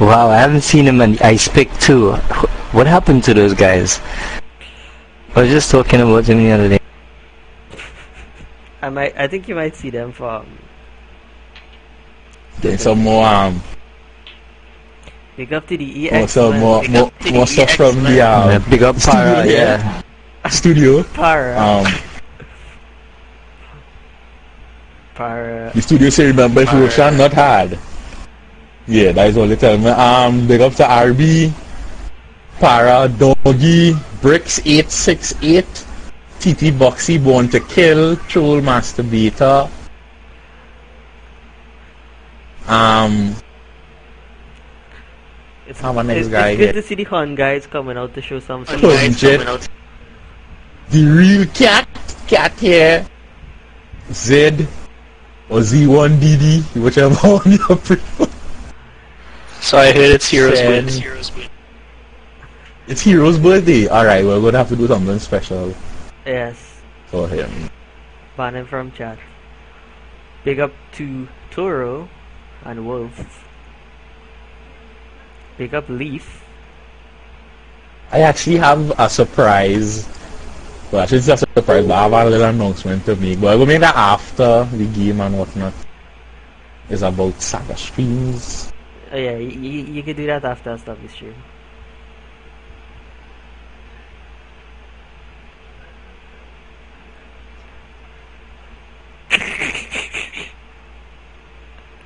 Wow, I haven't seen him in Ice Pick too. What happened to those guys? I was just talking about them the other day. I think you might see them from. There's some more Big up to the EX. more stuff from the big up Para, yeah. Studio. Para. Para. The studio say remember if Roshan not hard. Yeah, that is all they tell me. Big up to RB, Para, Doggy, Bricks 868, TT Boxy, Born to Kill, Troll Masturbator. It's good to see the Hun guys coming out to show some support. The real cat here. Z or Z1DD, whichever one you prefer. So I heard it's Hero's birthday. It's Hero's birthday. Alright, we're gonna have to do something special. Yes. For him. Ban him from chat. Big up to Toro and Wolf. Big up Leaf. I actually have a surprise. Well, actually it's a surprise, but I have a little announcement to make. But I will make that after the game and whatnot. It's about Saga streams. Oh yeah, you can do that after I stop the stream.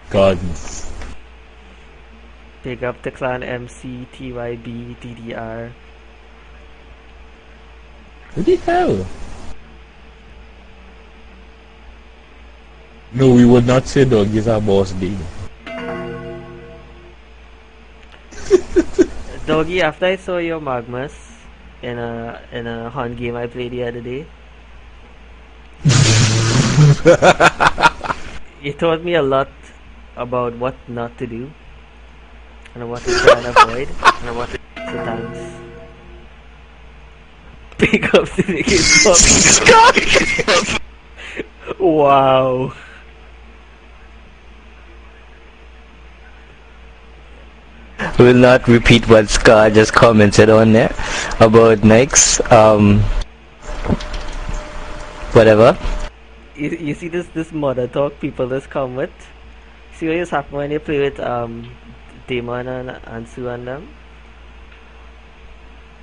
Gods. Big up the clan MC, TYB, DDR. Who the hell? No, we would not say dog is our boss day. Doggy, after I saw your Magmas in a Hun game I played the other day, you taught me a lot about what not to do and what to try and avoid and what to sometimes. Pick up to the game. Wow. Will not repeat what Scar just commented on there about Nikes. Whatever. You see this mother talk people just come with. See what just happen when you play with Damon and Sue and them?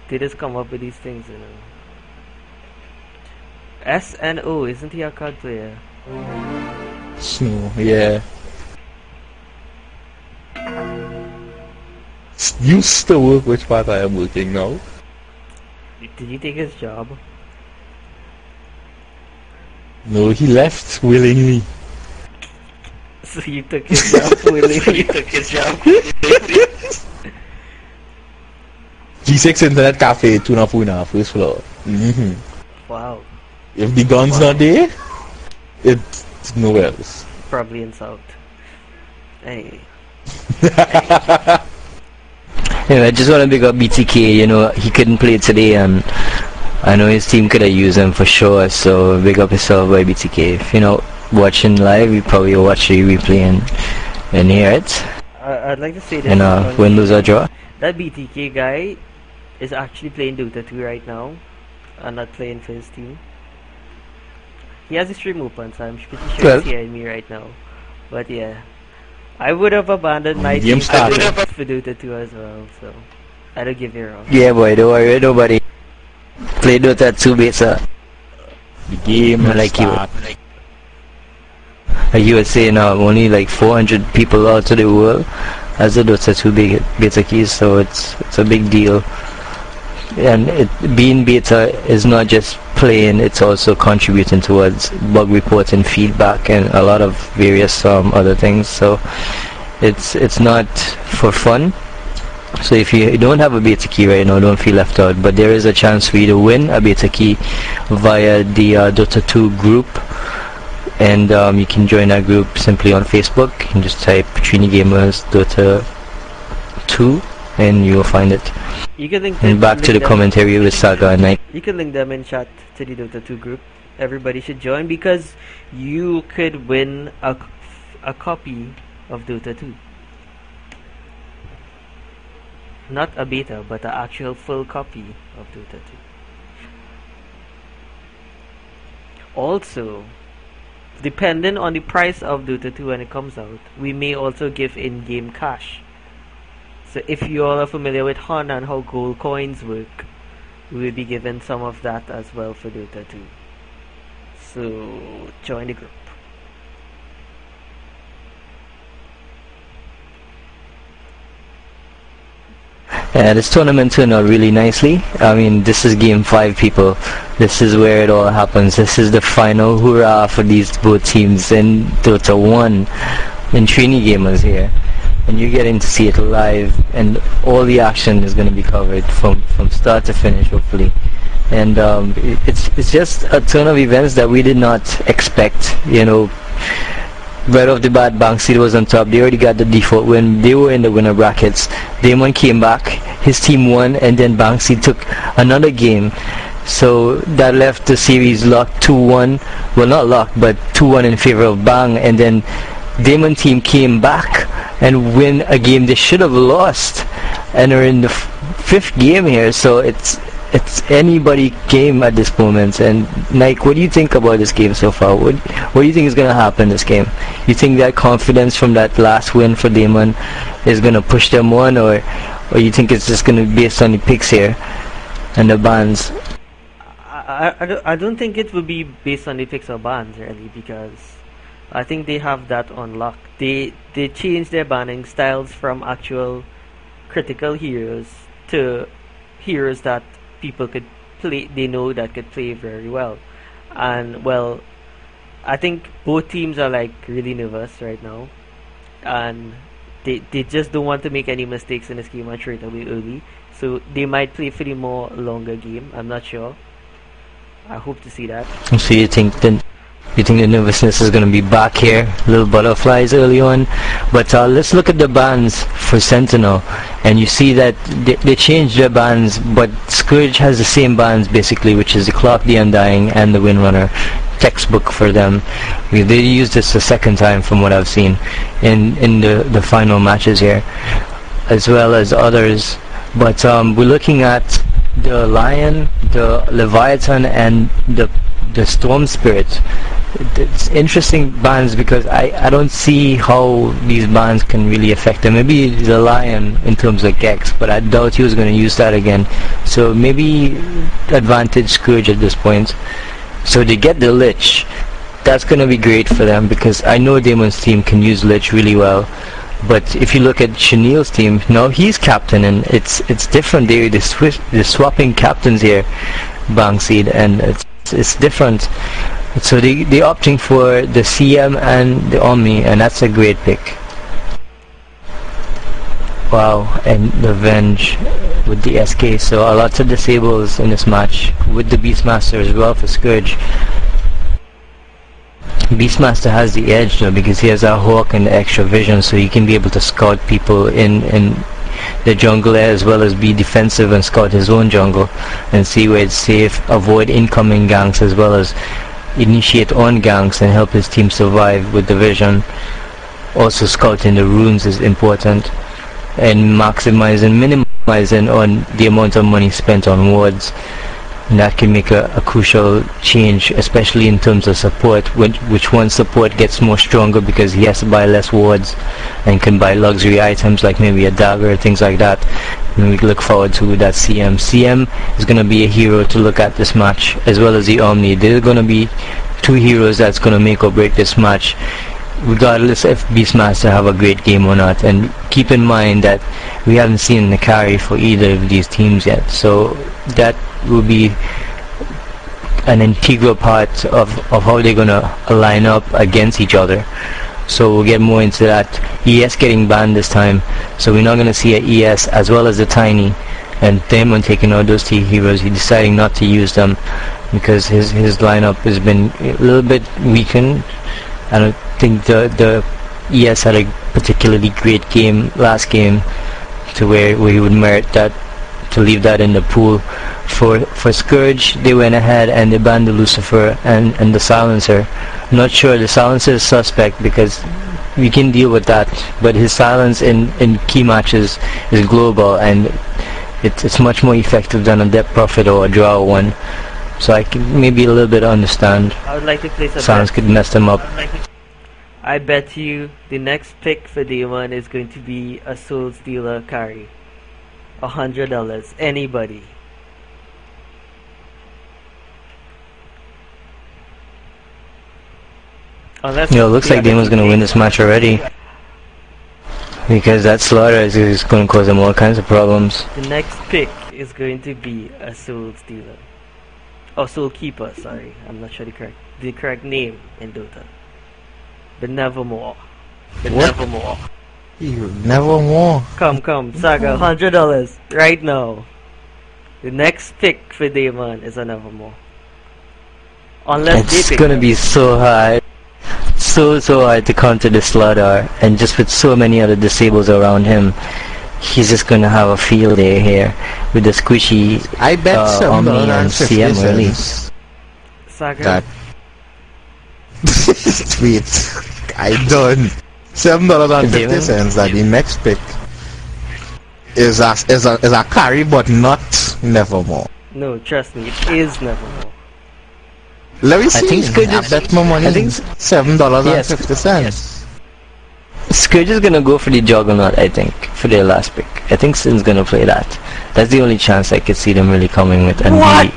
They just come up with these things, you know. SNO, isn't he a card player? Snow, yeah. You still work which part I am working now? Did you take his job? No, he left willingly. So you took his job willingly? G6 Internet Cafe, Tunapuna, first floor. Wow. If the gun's not there, it's nowhere else. Probably in South. Hey. Yeah, I just want to big up BTK, you know, he couldn't play today and I know his team could have used him for sure, so big up yourself by BTK. If you're not watching live, you probably watch the replay and hear it. I'd like to say this. And win, lose or draw. That BTK guy is actually playing Dota 2 right now and not playing for his team. He has a stream open, so I'm pretty sure he's hearing me right now. But yeah. I would have abandoned my team for Dota 2 as well, so I don't give you wrong. Yeah boy, don't worry, nobody play Dota 2 beta. The game like you were saying, only like 400 people out of the world has the Dota 2 beta keys, so it's a big deal. And being beta is not just playing, it's also contributing towards bug reporting, feedback, and a lot of various other things. So it's not for fun. So if you don't have a beta key right now, don't feel left out. But there is a chance for you to win a beta key via the Dota 2 group, and you can join our group simply on Facebook. You can just type Trinigamers Dota 2 and you will find it. You can link and back to the commentary with Saga and Night. You can link them in chat to the Dota 2 group. Everybody should join because you could win a copy of Dota 2. Not a beta, but an actual full copy of Dota 2. Also, depending on the price of Dota 2 when it comes out, we may also give in-game cash. So if you all are familiar with HON and how gold coins work, we will be given some of that as well for Dota 2. So join the group. Yeah, this tournament turned out really nicely. I mean, this is game 5, people. This is where it all happens. This is the final hurrah for these both teams in Dota 1 in Trinigamers here. And you're getting to see it live, and all the action is going to be covered from start to finish, hopefully. And it's just a turn of events that we did not expect, you know. Right off the bat, Banksy was on top. They already got the default win. They were in the winner brackets. Damon came back. His team won, and then Banksy took another game. So that left the series locked 2-1. Well, not locked, but 2-1 in favor of Bang. And then Damon team came back and win a game they should have lost, and are in the 5th game here. So it's anybody game at this moment. And Nike, what do you think about this game so far? What do you think is going to happen this game? You think that confidence from that last win for Damon is going to push them on, or you think it's just going to be based on the picks here and the bans? I don't think it will be based on the picks or bans really, because I think they have that on lock. They changed their banning styles from actual critical heroes to heroes that people could play, they know that could play very well. And well, I think both teams are like really nervous right now, and they just don't want to make any mistakes in this game and straight away early. So they might play for the more longer game. I'm not sure. I hope to see that. So you think the nervousness is going to be back here, little butterflies early on. But let's look at the bans for Sentinel, and you see that they changed their bans, but Scourge has the same bans basically, which is the Clock, the Undying, and the Windrunner. Textbook for them. They used this the 2nd time from what I've seen in the final matches here, as well as others. But we're looking at the Lion, the Leviathan, and the Storm Spirit. It's interesting bans because I don't see how these bans can really affect them. Maybe the Lion in terms of Gex, but I doubt he was going to use that again. So maybe advantage Scourge at this point. So they get the Lich. That's going to be great for them, because I know Damon's team can use Lich really well. But if you look at Chenille's team, now he's captain, and it's different. They're swapping captains here, Bangseed, and it's different. So they're opting for the CM and the Omni, and that's a great pick. Wow, and the Venge with the SK. So a lot of disables in this match with the Beastmaster as well for Scourge. Beastmaster has the edge though, because he has a Hawk and the extra vision, so he can be able to scout people in the jungle as well as be defensive and scout his own jungle and see where it's safe, avoid incoming ganks as well as initiate on ganks and help his team survive with the vision. Also scouting the runes is important, and maximizing, minimizing on the amount of money spent on wards. And that can make a crucial change, especially in terms of support, which one support gets more stronger because he has to buy less wards and can buy luxury items like maybe a dagger, things like that. And we look forward to that CM. CM is going to be a hero to look at this match, as well as the Omni. There are going to be 2 heroes that's going to make or break this match, regardless if Beastmaster have a great game or not. And keep in mind that we haven't seen the carry for either of these teams yet, so that will be an integral part of how they're gonna line up against each other. So we'll get more into that. ES getting banned this time, so we're not gonna see a ES as well as the Tiny, and Damon taking out those 2 heroes. He's deciding not to use them because his lineup has been a little bit weakened. I don't think the ES had a particularly great game last game to where he would merit that, to leave that in the pool. For Scourge, they went ahead and they banned the Lucifer and the Silencer. I'm not sure, the Silencer is suspect because we can deal with that. But his silence in key matches is global, and it's much more effective than a depth profit or a draw one. So I can maybe a little bit understand. I would like to place a silence bet. could mess them up. I bet you the next pick for day one is going to be a Soul Stealer carry. $100. Anybody. Unless Looks like Damon's gonna win this match already. Because that slaughter is gonna cause him all kinds of problems. the next pick is going to be a Soul Stealer. Oh, Soul Keeper, sorry. I'm not sure the correct name in Dota. But nevermore. Nevermore. Nevermore. Come, Saga, $100 right now. The next pick for Damon is a Nevermore. Unless It's they pick gonna him. be so hard. So hard to counter the slaughter, and just with so many other disables around him, he's just gonna have a field day here with the squishy I bet Omni and CM really. Saga. That. Wait, I done $7.50 that the next pick is a carry, but not Nevermore. No, trust me, it is Nevermore. Let me see. I think Scourge I is- bet my money. I think $7.50. Scourge is gonna go for the Juggernaut, I think, for their last pick. I think Sin's gonna play that. That's the only chance I could see them really coming with, and What? be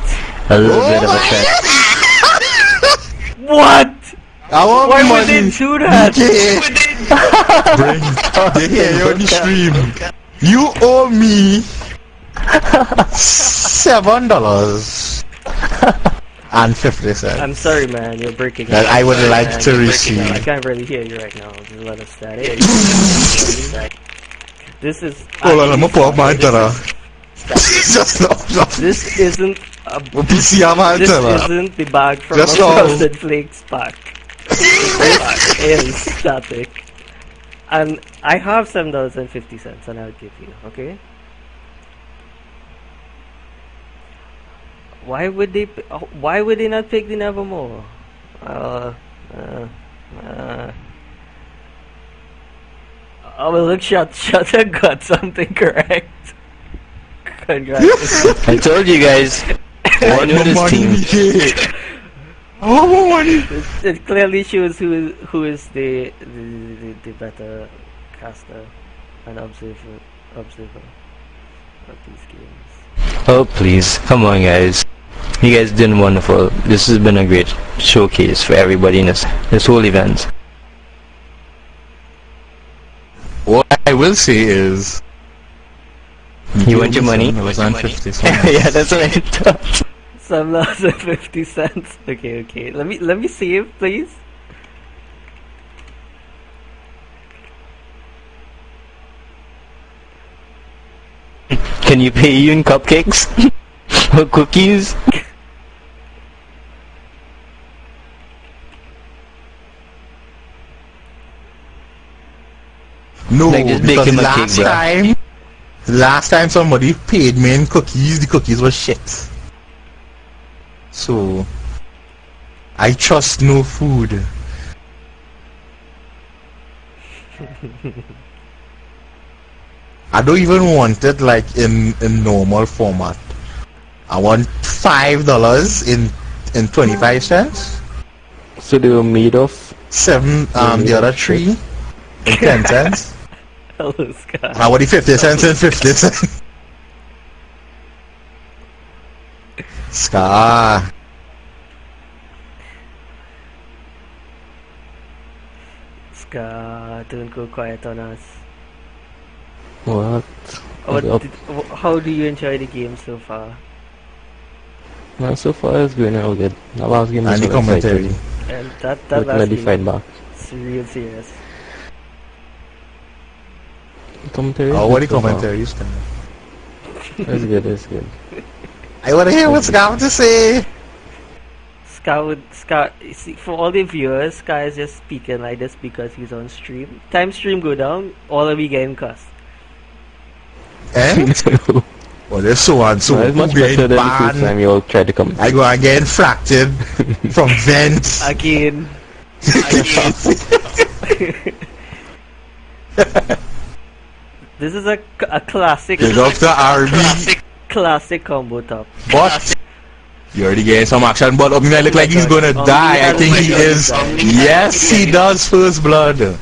a little bit of a threat. What? Why Why would they do that? Bring the hair on the stream. You owe me $7.50. I'm sorry, man, you're breaking That up. I would like Man, to you're breaking receive. up. I can't really hear you right now. There's a lot of static. This is. Hold on, I'm gonna pull up my antenna. Just no. This isn't a. PC I'm This antenna. isn't the bag from Just a now. Frosted Flakes pack. This is static. And I have $7.50 and I'll give you, okay? Why would they not pick the Nevermore? Oh well, look, Shutter got something correct. Congrats. I told you guys. I know this team. I want more money. It clearly shows who is the better caster and observer of these games. Oh please, come on guys. You guys did wonderful. This has been a great showcase for everybody in this whole event. What I will say is, You want your money? $7.50. Yeah, that's what I thought. $7.50. Okay. Let me save, please. Can you pay you in cupcakes? Or cookies? No, Like, just bake because him a cake, bruh. last time somebody paid me in cookies, the cookies were shit. So, I trust no food. I don't even want it like in normal format. I want $5 in 25 cents. So they were made of? The other 3 in 10 cents. Hello, Scott. I want the 50 cents and 50 cents. Scar. Scott, don't go quiet on us. What? How do you enjoy the game so far? Well, so far it's going real good. That last game was And the so commentary. exciting. And that With last modified game, back. it's real serious. Commentary? Oh, what the so far. commentary is coming. It's good, it's good. I want to hear what Scar have to say. Scott, see, for all the viewers, Scott is just speaking like this because he's on stream. Time stream go down, all of we getting cussed. Eh? Well, there's so and so. It's much who get better than the first banned. time you all tried to come. I go and get infracted from vents. Again. This is a classic. Big up to RB. Classic combo top. But you already get some action, but Omni look like he's gonna die. I think he is. Yes, he does. First blood. The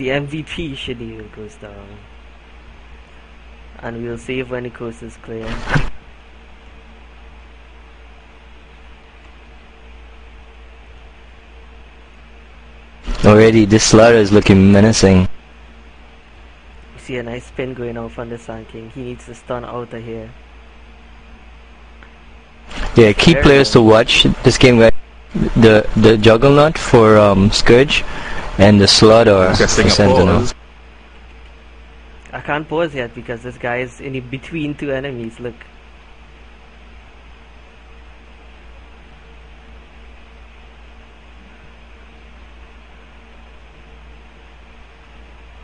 MVP schedule goes down. And we'll save when the coast is clear. Already, this slaughter is looking menacing. We see a nice spin going off on the Sand King. He needs to stun out of here. Yeah, key players to watch this game, guys. The Juggernaut for Scourge and the Slaughter for Sentinel. I can't pause yet because this guy is in between two enemies. Look.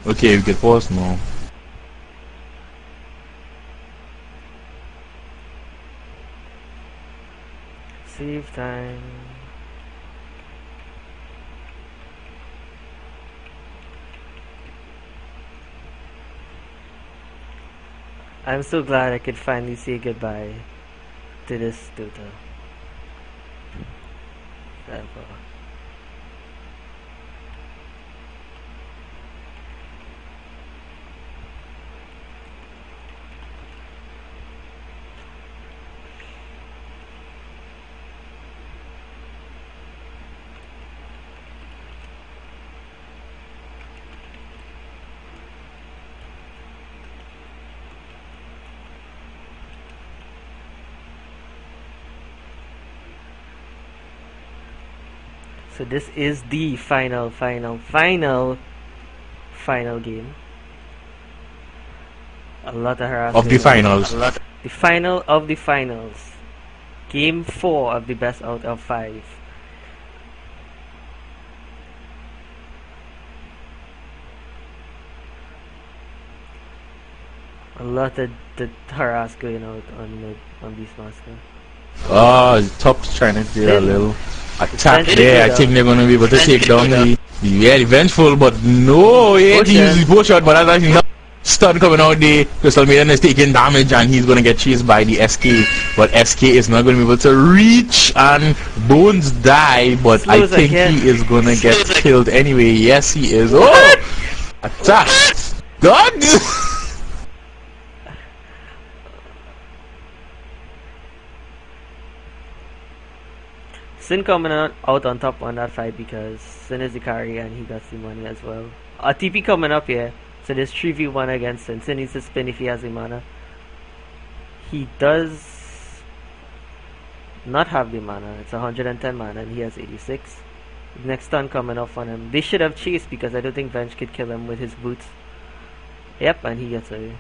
Okay, we can pause now. Save time. I'm so glad I could finally say goodbye to this Dota. Ever. So this is the final game. A lot of harassment. Of the finals. The final of the finals. Game 4 of the best out of 5. A lot of the harass going out on Beastmaster. Top's trying to do a little attack there. I think they're gonna be able to take down the vengeful, but no, he used the bow shot, but that's actually not stun coming out there. Crystal Maiden is taking damage and he's gonna get chased by the SK, but SK is not gonna be able to reach and Bones die, but I think he is gonna get killed anyway. Yes, he is. Oh! Attack! God! Sin coming out on top on that fight because Sin is the carry and he got the money as well. A TP coming up here, so there's 3v1 against Sin. Sin needs to spin if he has the mana. He does not have the mana. It's 110 mana and he has 86. Next turn coming up on him. They should have chased because I don't think Venge could kill him with his boots. Yep, and he gets away.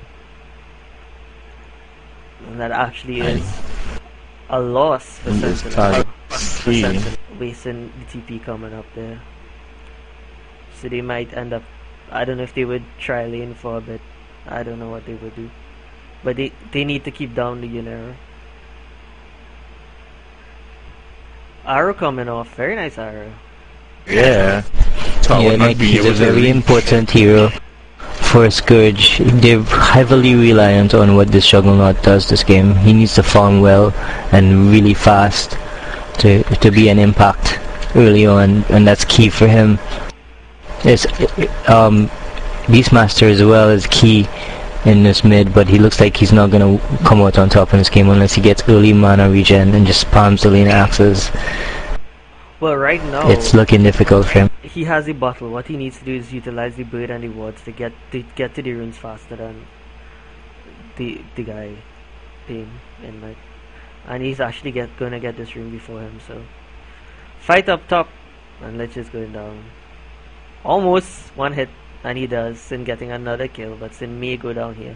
And that actually is a loss for Sentinel. Wasting the TP coming up there. So they might end up, I don't know if they would try lane for a bit. I don't know what they would do. But they need to keep down the Unero. Arrow coming off, very nice arrow. Yeah. He's a very important hero for Scourge. They're heavily reliant on what this Juggernaut does this game. He needs to farm well and really fast to be an impact early on, and that's key for him. Beastmaster as well is key in this mid, but he looks like he's not gonna come out on top in this game unless he gets early mana regen and just spams the lane axes. Well, right now it's looking difficult for him. He has a bottle. What he needs to do is utilize the bird and the wards to get to the runes faster than the guy Pain in like. And he's actually gonna get this rune before him, so fight up top and Lich is going down. Almost one hit and he does. Sin getting another kill, but Sin may go down here.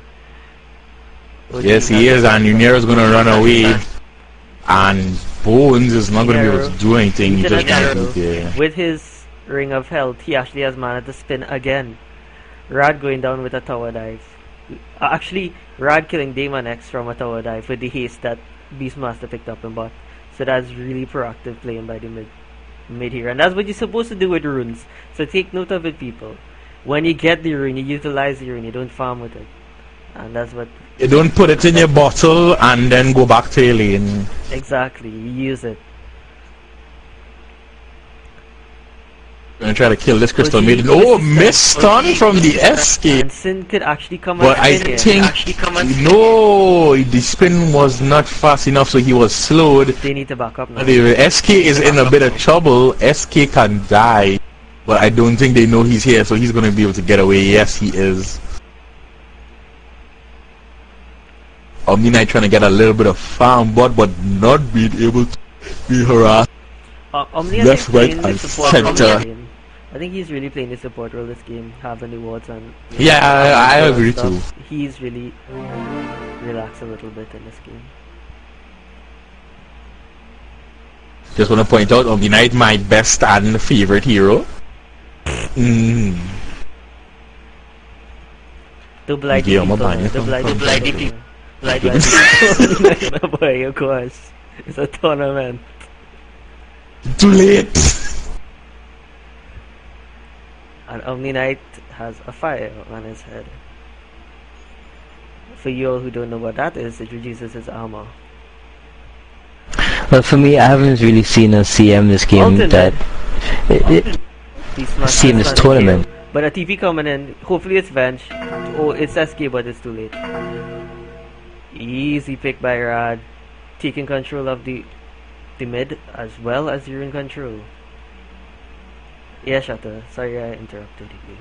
Yes, he is, and Unero's gonna run away. And Bones is not gonna be able to do anything. He just with his Ring of Health, he actually has mana to spin again. Rad going down with a tower dive. Actually, Rad killing Daemon X from a tower dive with the haste that Beastmaster picked up in bot. So that's really proactive playing by the mid here. And that's what you're supposed to do with runes. So take note of it, people. when you get the rune, you utilize the rune. You don't farm with it, and that's what. You don't put it in your bottle and then go back to your lane. Exactly, you use it. I'm gonna try to kill this crystal maiden. Oh, miss stun from the SK. And Sin could actually come But and I spin think no, the spin was not fast enough, so he was slowed. They need to back up now. The SK is in a bit of trouble. SK can die, but I don't think they know he's here, so he's gonna be able to get away. Yes, he is. Omni Knight trying to get a little bit of farm bot, but not being able to be harassed. Omni Left, right, playing the and support role center. this game. I think he's really playing the support role this game, having the wards and Yeah, I agree stuff. too. He's really relaxed a little bit in this game. Just want to point out, Omni Knight, my best and favorite hero. To blind Yeah, people, I'm a to blind blind people. Blind people. Boy, of course. It's a tournament. Too late. And Omni Knight has a fire on his head. For you all who don't know what that is, it reduces his armor. Well, for me, I haven't really seen a CM this game Ultimate. that He's not CM this not tournament. game. But a TP coming in, hopefully it's Venge. Oh, it's SK, but it's too late. Easy pick by Rad, taking control of the mid as well as you're in control. Yeah, Shatter. Sorry I interrupted you.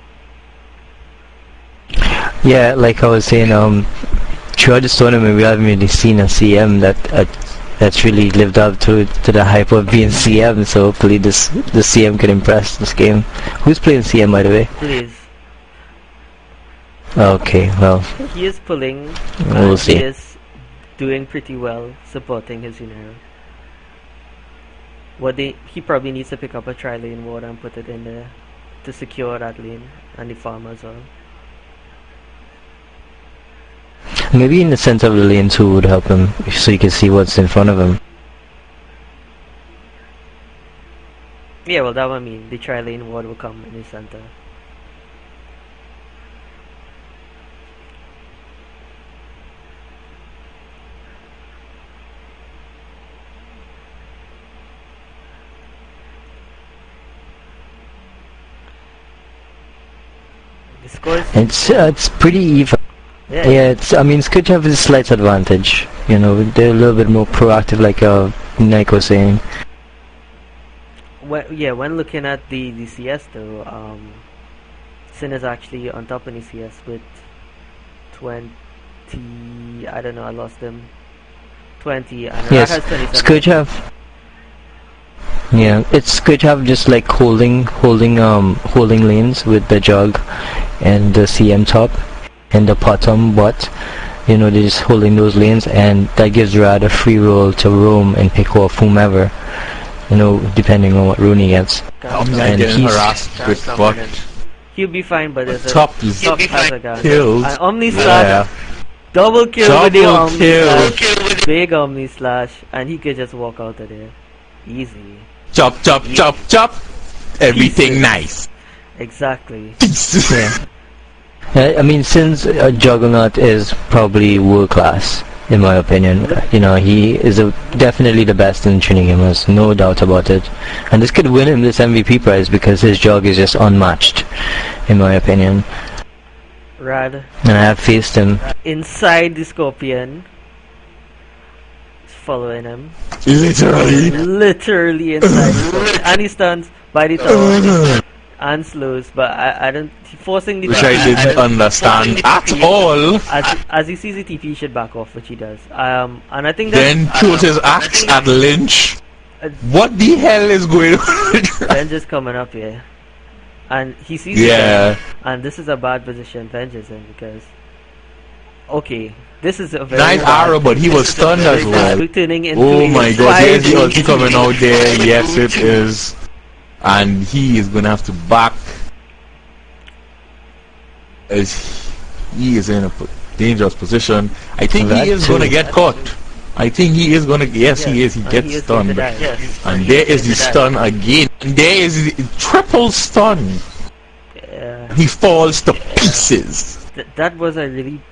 Yeah, like I was saying, throughout this tournament we haven't really seen a CM that's really lived up to the hype of being CM. So hopefully the CM can impress this game. Who's playing CM, by the way? Please. Okay, well, He is pulling. we'll and see. He is doing pretty well, supporting his Unero. He probably needs to pick up a tri-lane ward and put it in there to secure that lane and the farm as well. Maybe in the center of the lane too would help him, so you can see what's in front of him. Yeah, well, that would mean the tri-lane ward will come in the center. The score is It's pretty even. Yeah, I mean, it's good to have a slight advantage. You know, they're a little bit more proactive, like Nike was saying. when looking at the CS though, Sin is actually on top in the CS with 20. I don't know, I lost him. 20, and Yes, Rad has 27. it's good to have. Yeah, it's good to have just like holding lanes with the jug and the CM top and the bottom bot. You know, they're just holding those lanes, and that gives Rad a free roll to roam and pick off whomever. You know, depending on what rune he gets. I'm not And getting he's- harassed with bot. He'll be fine, but there's Top a is top has a gun. killed. And Omni Slash, Yeah. double kill with the Double Omni kill. Slash, big Omni Slash, and he could just walk out of there. Easy. Chop, chop, chop, chop. Everything Pieces. nice. Exactly. I mean, since Juggernaut is probably world class, in my opinion. You know, he is definitely the best in Trinigamers, no doubt about it. And this could win him this MVP prize because his jug is just unmatched, in my opinion. Rad. And I have faced him. Inside the Scorpion. Following him. Literally. Literally inside the Scorpion. And he stuns by the tower. And slows, but I don't... Forcing the Which I didn't understand at all. As he sees the TP, he should back off, which he does. And I think that... Then throws his axe at Lynch. What the hell is going on? Venge is coming up here. And he sees Yeah. it, and this is a bad position Venge is in because... Okay, this is a very Nice bad- arrow, but he was stunned as well. Turning into Oh a my god, there's the 5 ulti coming out there. Yes, it is. And he is gonna have to back. As he is in a dangerous position. I think That he is too. gonna get caught. I think he is gonna. Yes, he is. He and gets he is going to stunned. die. And there is the stun again. And there is the triple stun. Yeah. He falls to pieces. That was a really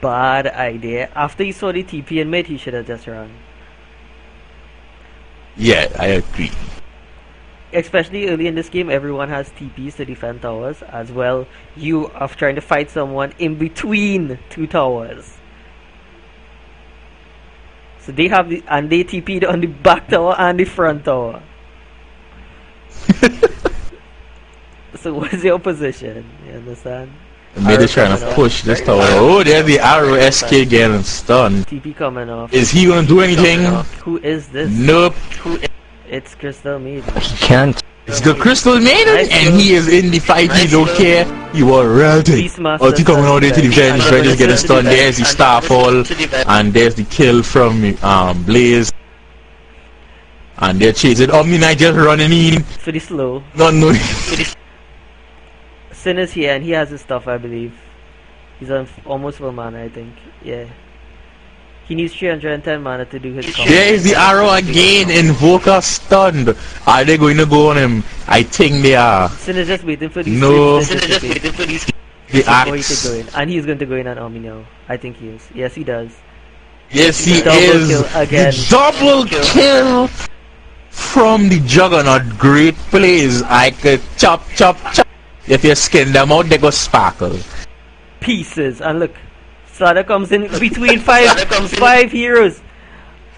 bad idea. After he saw the TP in mid, he should have just run. Yeah, I agree. Especially early in this game, everyone has TPs to defend towers. As well, you are trying to fight someone in between two towers. So they have the, and they TP'd on the back tower and the front tower. So what's your position? You understand? Maybe trying to push this tower. Oh, there's the arrow SK getting stunned. TP coming off. Is he gonna do anything? Who is this? Nope. It's Crystal Maiden. He can't. It's the Crystal Maiden, and he is in the fight. He don't care. You are ready. Oh, he coming out there to defend. He's just getting stunned. There's the Starfall, and there's the kill from Blaze. And they're chasing Omni Knight just running in. Pretty slow. Not knowing. Sin is here and he has his stuff, I believe. He's on almost full mana, I think. Yeah. He needs 310 mana to do his combo. There is the arrow again. Invoker stunned. Are they going to go on him? I think they are. Sin is just waiting for these. No. The axe. Go in. And he's going to go in on Omni now. I think he is. Yes, he does. Yes, he Double is. kill again. The double kill from the Juggernaut. Great plays. I could chop. If you skin them out, they go sparkle. Pieces. And look, Slaughter comes in between five heroes.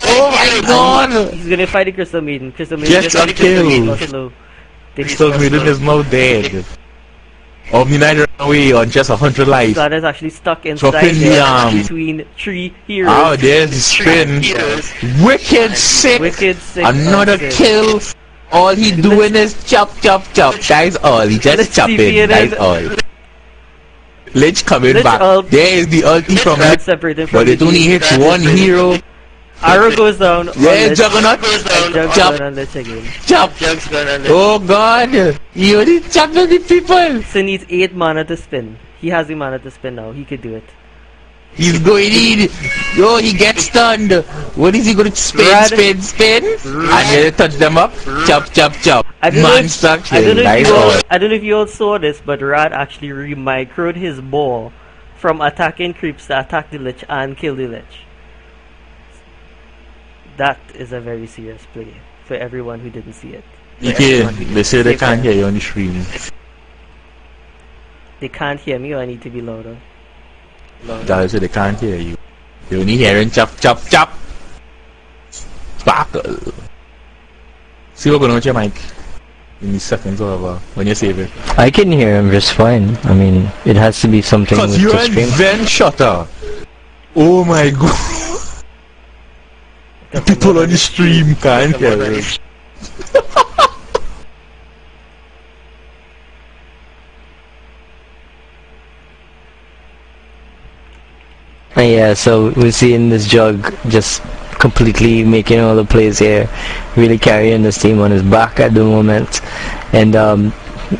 Oh my god! He's gonna fight the Crystal Maiden. Crystal Maiden Just a kill. Crystal Maiden is now dead. Omni Knight ran away on just 100 lives. Slaughter is actually stuck inside the between 3 heroes. Oh, there's the spin. Wicked sick. Another kill. All he doing is chop. That is all. He just chopping. That is all. Lich coming back. There is the ulti from Lich, but it only hits one hero. Arrow goes down. Yeah, Juggernaut. Chop. Oh god. You only chopped the people. So he needs 8 mana to spin. He has the mana to spin now. He could do it. He's going in. Yo, he gets stunned. What is he going to spin? And then touch them up. Chop. I don't know if you all saw this, but Rad actually remicroed his ball from attacking creeps to attack the Lich and kill the Lich. That is a very serious play for everyone who didn't see it. They say they can't hear you on the screen. They can't hear me, or I need to be louder. That's why they can't hear you. They only hearing chop. Sparkle. See what's going on with your mic in these seconds or whatever when you save it. I can hear him just fine. I mean, it has to be something with Cause you're the stream. a vent shutter. Oh my god. The people on the stream can't hear it. Yeah, so we're seeing this Jug just completely making all the plays here, really carrying this team on his back at the moment, and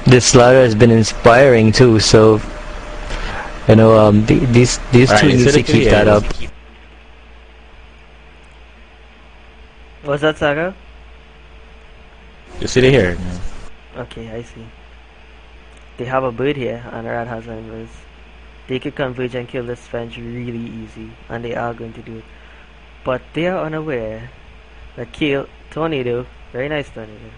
this Slaughter has been inspiring too. So you know, these two need to keep that up. What's that, Saga? You see it here. Okay, I see. They have a bird here, and Rad has an inverse. They could converge and kill this Fench really easy, and they are going to do it. But they are unaware that kill Tornado, very nice Tornado.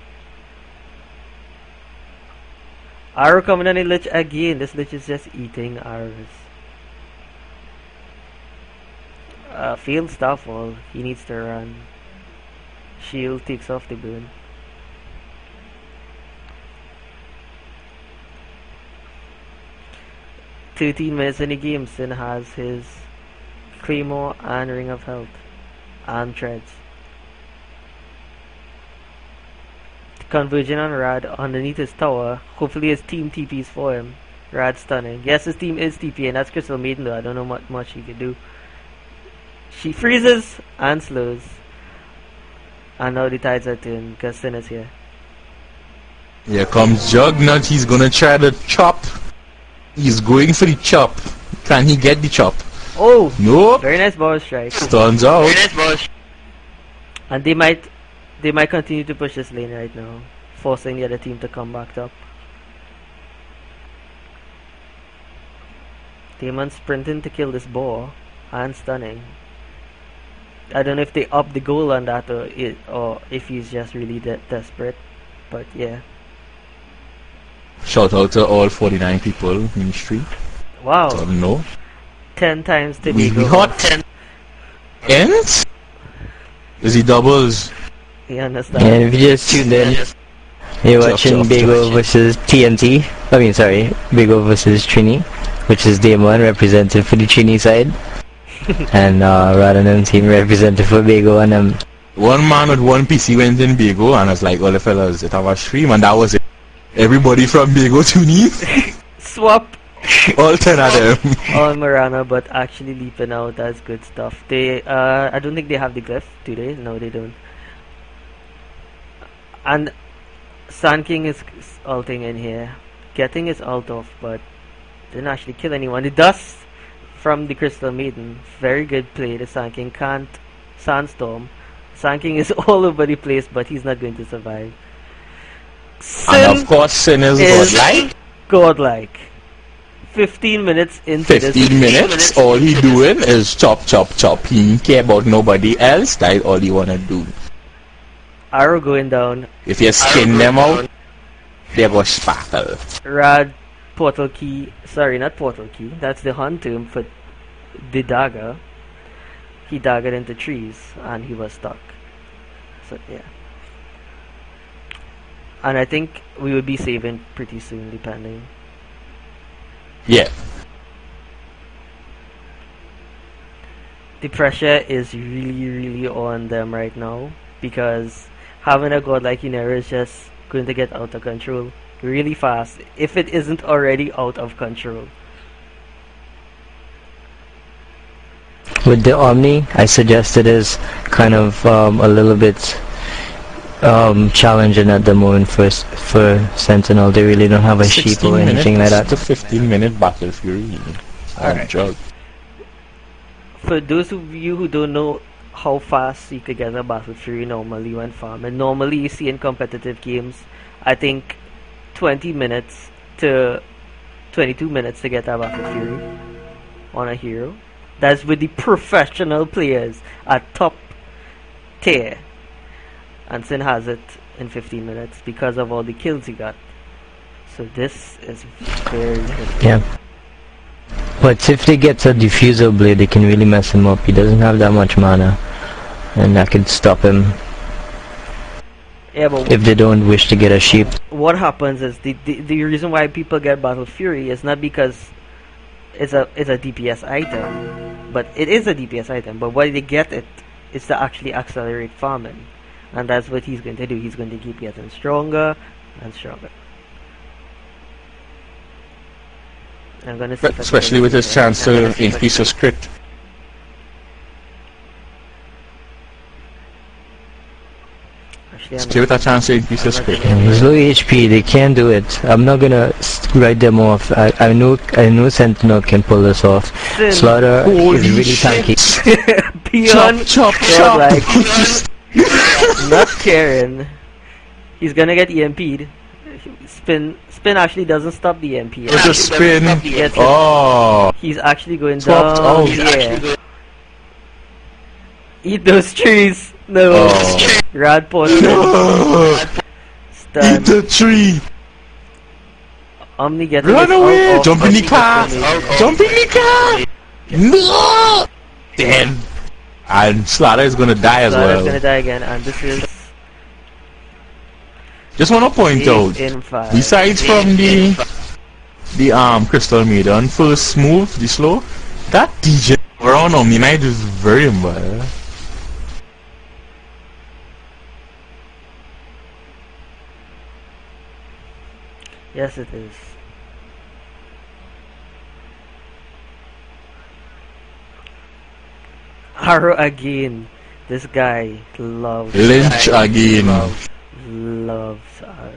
Arrow coming on the Lich again. This Lich is just eating arrows. Failed Starfall. He needs to run. Shield takes off the burn. $13 in the game. Sin has his Claymore and Ring of Health and Treads. Converging on Rad underneath his tower. Hopefully his team TPs for him. Rad stunning. Yes, his team is TP, and that's Crystal Maiden though. I don't know what much he could do. She freezes and slows. And now the tides are turned because Sin is here. Here comes Juggernaut. He's gonna try to chop. He's going for the chop. Can he get the chop? Oh! Nope. Very nice ball strike. Stuns out. And they might continue to push this lane right now, forcing the other team to come back up. Damon sprinting to kill this boar and stunning. I don't know if they up the goal on that or if he's just really desperate, but yeah. Shout out to all 49 people in the street. Wow. No. 10 times the We got 10 ends? Is he doubles? You understand? And if you just tuned in, you're watching Bego versus TNT. I mean, sorry, Bego versus Trini, which is Damon represented for the Trini side. And Radanon team represented for Bego, and one man with one PC went in Bego, and I was like, all the fellas, it have a stream, and that was it. Everybody from Bego to me. Swap all 10 of them. on Marana, but actually leaping out, that's good stuff. They I don't think they have the glyph, do they? No, they don't. And Sand King is ulting in here, getting his ult off, but didn't actually kill anyone. The dust from the Crystal Maiden, very good play. The Sand King can't Sandstorm. Sand King is all over the place, but he's not going to survive. Sin And of course, Sin is godlike. Godlike. 15 minutes into 15 minutes, all he doing is chop, chop, chop. He don't care about nobody else. That's all he wanna do. Arrow going down. If you skin them out, they go sparkle. Rad portal key. Sorry, not portal key. That's the hunt term for the dagger. He daggered into trees and he was stuck. So yeah. And I think we would be saving pretty soon, depending. Yeah. The pressure is really on them right now, because having a god like Inera is just going to get out of control really fast, if it isn't already out of control. with the Omni, I suggest it is kind of a little bit challenging at the moment for Sentinel. They really don't have a sheep or anything like that. It's a 15-minute battle fury. Alright. Drug. For those of you who don't know how fast you could get a Battle Fury normally when farming, normally you see in competitive games, I think 20 minutes to 22 minutes to get a Battle Fury on a hero. That's with the professional players at top tier. And Sin has it in 15 minutes because of all the kills he got. So this is very good. Yeah. But if they get a diffuser blade, they can really mess him up. He doesn't have that much mana, and that could stop him. Yeah, but if they don't wish to get a sheep. What happens is the reason why people get Battle Fury is not because it's a DPS item, but it is a DPS item. But why they get it is to actually accelerate farming, and that's what he's going to do. He's going to keep getting stronger and stronger. I'm gonna see especially with his chance to increase his crit. Still with a chance to increase his crit. He's low HP, they can't do it. I'm not gonna write them off. I know Sentinel can pull this off. Slaughter is really tanky. Beyond chop, like not caring. He's gonna get EMP'd. Spin actually doesn't stop the EMP. It's a spin. Oh. He's actually going Swapped down. out. Yeah. Eat those trees. No. Oh. Rad post. No. Stun. Eat the tree. Omni getting Run his away. ult off, Jump in but the he car. gets Jump in the car. No. Damn. And Slaughter is gonna die as Slaughter's well. gonna die again, and this is Just wanna point out, in 5. besides from the Crystal Maiden first move, the slow, that DJ around Omni Knight is very bad. Yes, it is. Arrow again. This guy loves Lynch again. Loves arrows.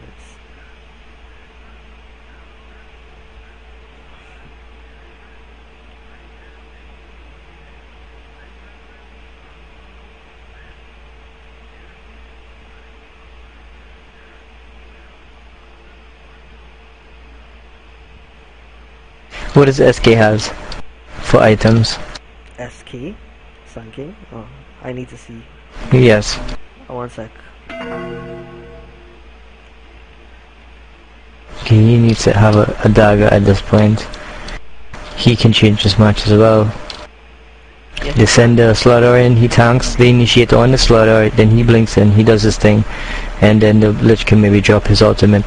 What does SK have? for items. SK? Sunking? Oh, I need to see. Yes. Oh, 1 sec. Okay, he needs to have a dagger at this point. He can change his match as well. Yeah. They send the Slaughter in, he tanks, they initiate on the Slaughter, then he blinks in, he does his thing, and then the Lich can maybe drop his ultimate,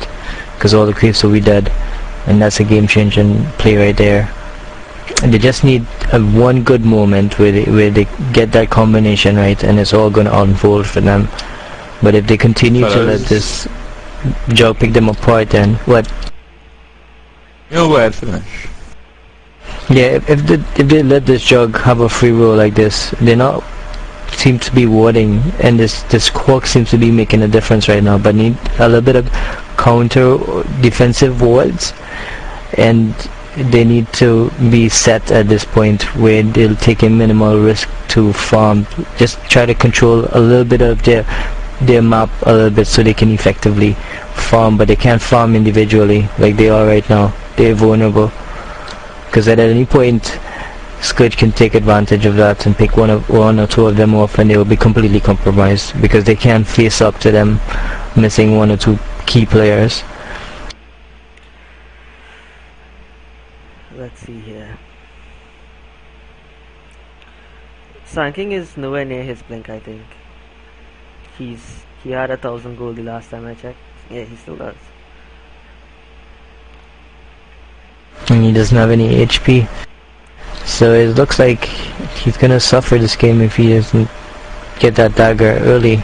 because all the creeps will be dead, and that's a game-changing play right there. And they just need one good moment where they get that combination right, and it's all going to unfold for them. But if they continue to let this Jug pick them apart, then what? You'll go ahead, finish. Yeah, if they let this Jug have a free roll like this, they not seem to be warding, and this Quark seems to be making a difference right now. But need a little bit of counter defensive wards, and they need to be set at this point where they'll take a minimal risk to farm. Just try to control a little bit of their map a little bit so they can effectively farm, but they can't farm individually like they are right now. They're vulnerable. Because at any point, Scourge can take advantage of that and pick one or two of them off, and they will be completely compromised because they can't face up to them missing one or two key players. Let's see here. Sanking is nowhere near his blink, I think. He had 1,000 gold the last time I checked. Yeah, he still does. And he doesn't have any HP, so it looks like he's gonna suffer this game if he doesn't get that dagger early.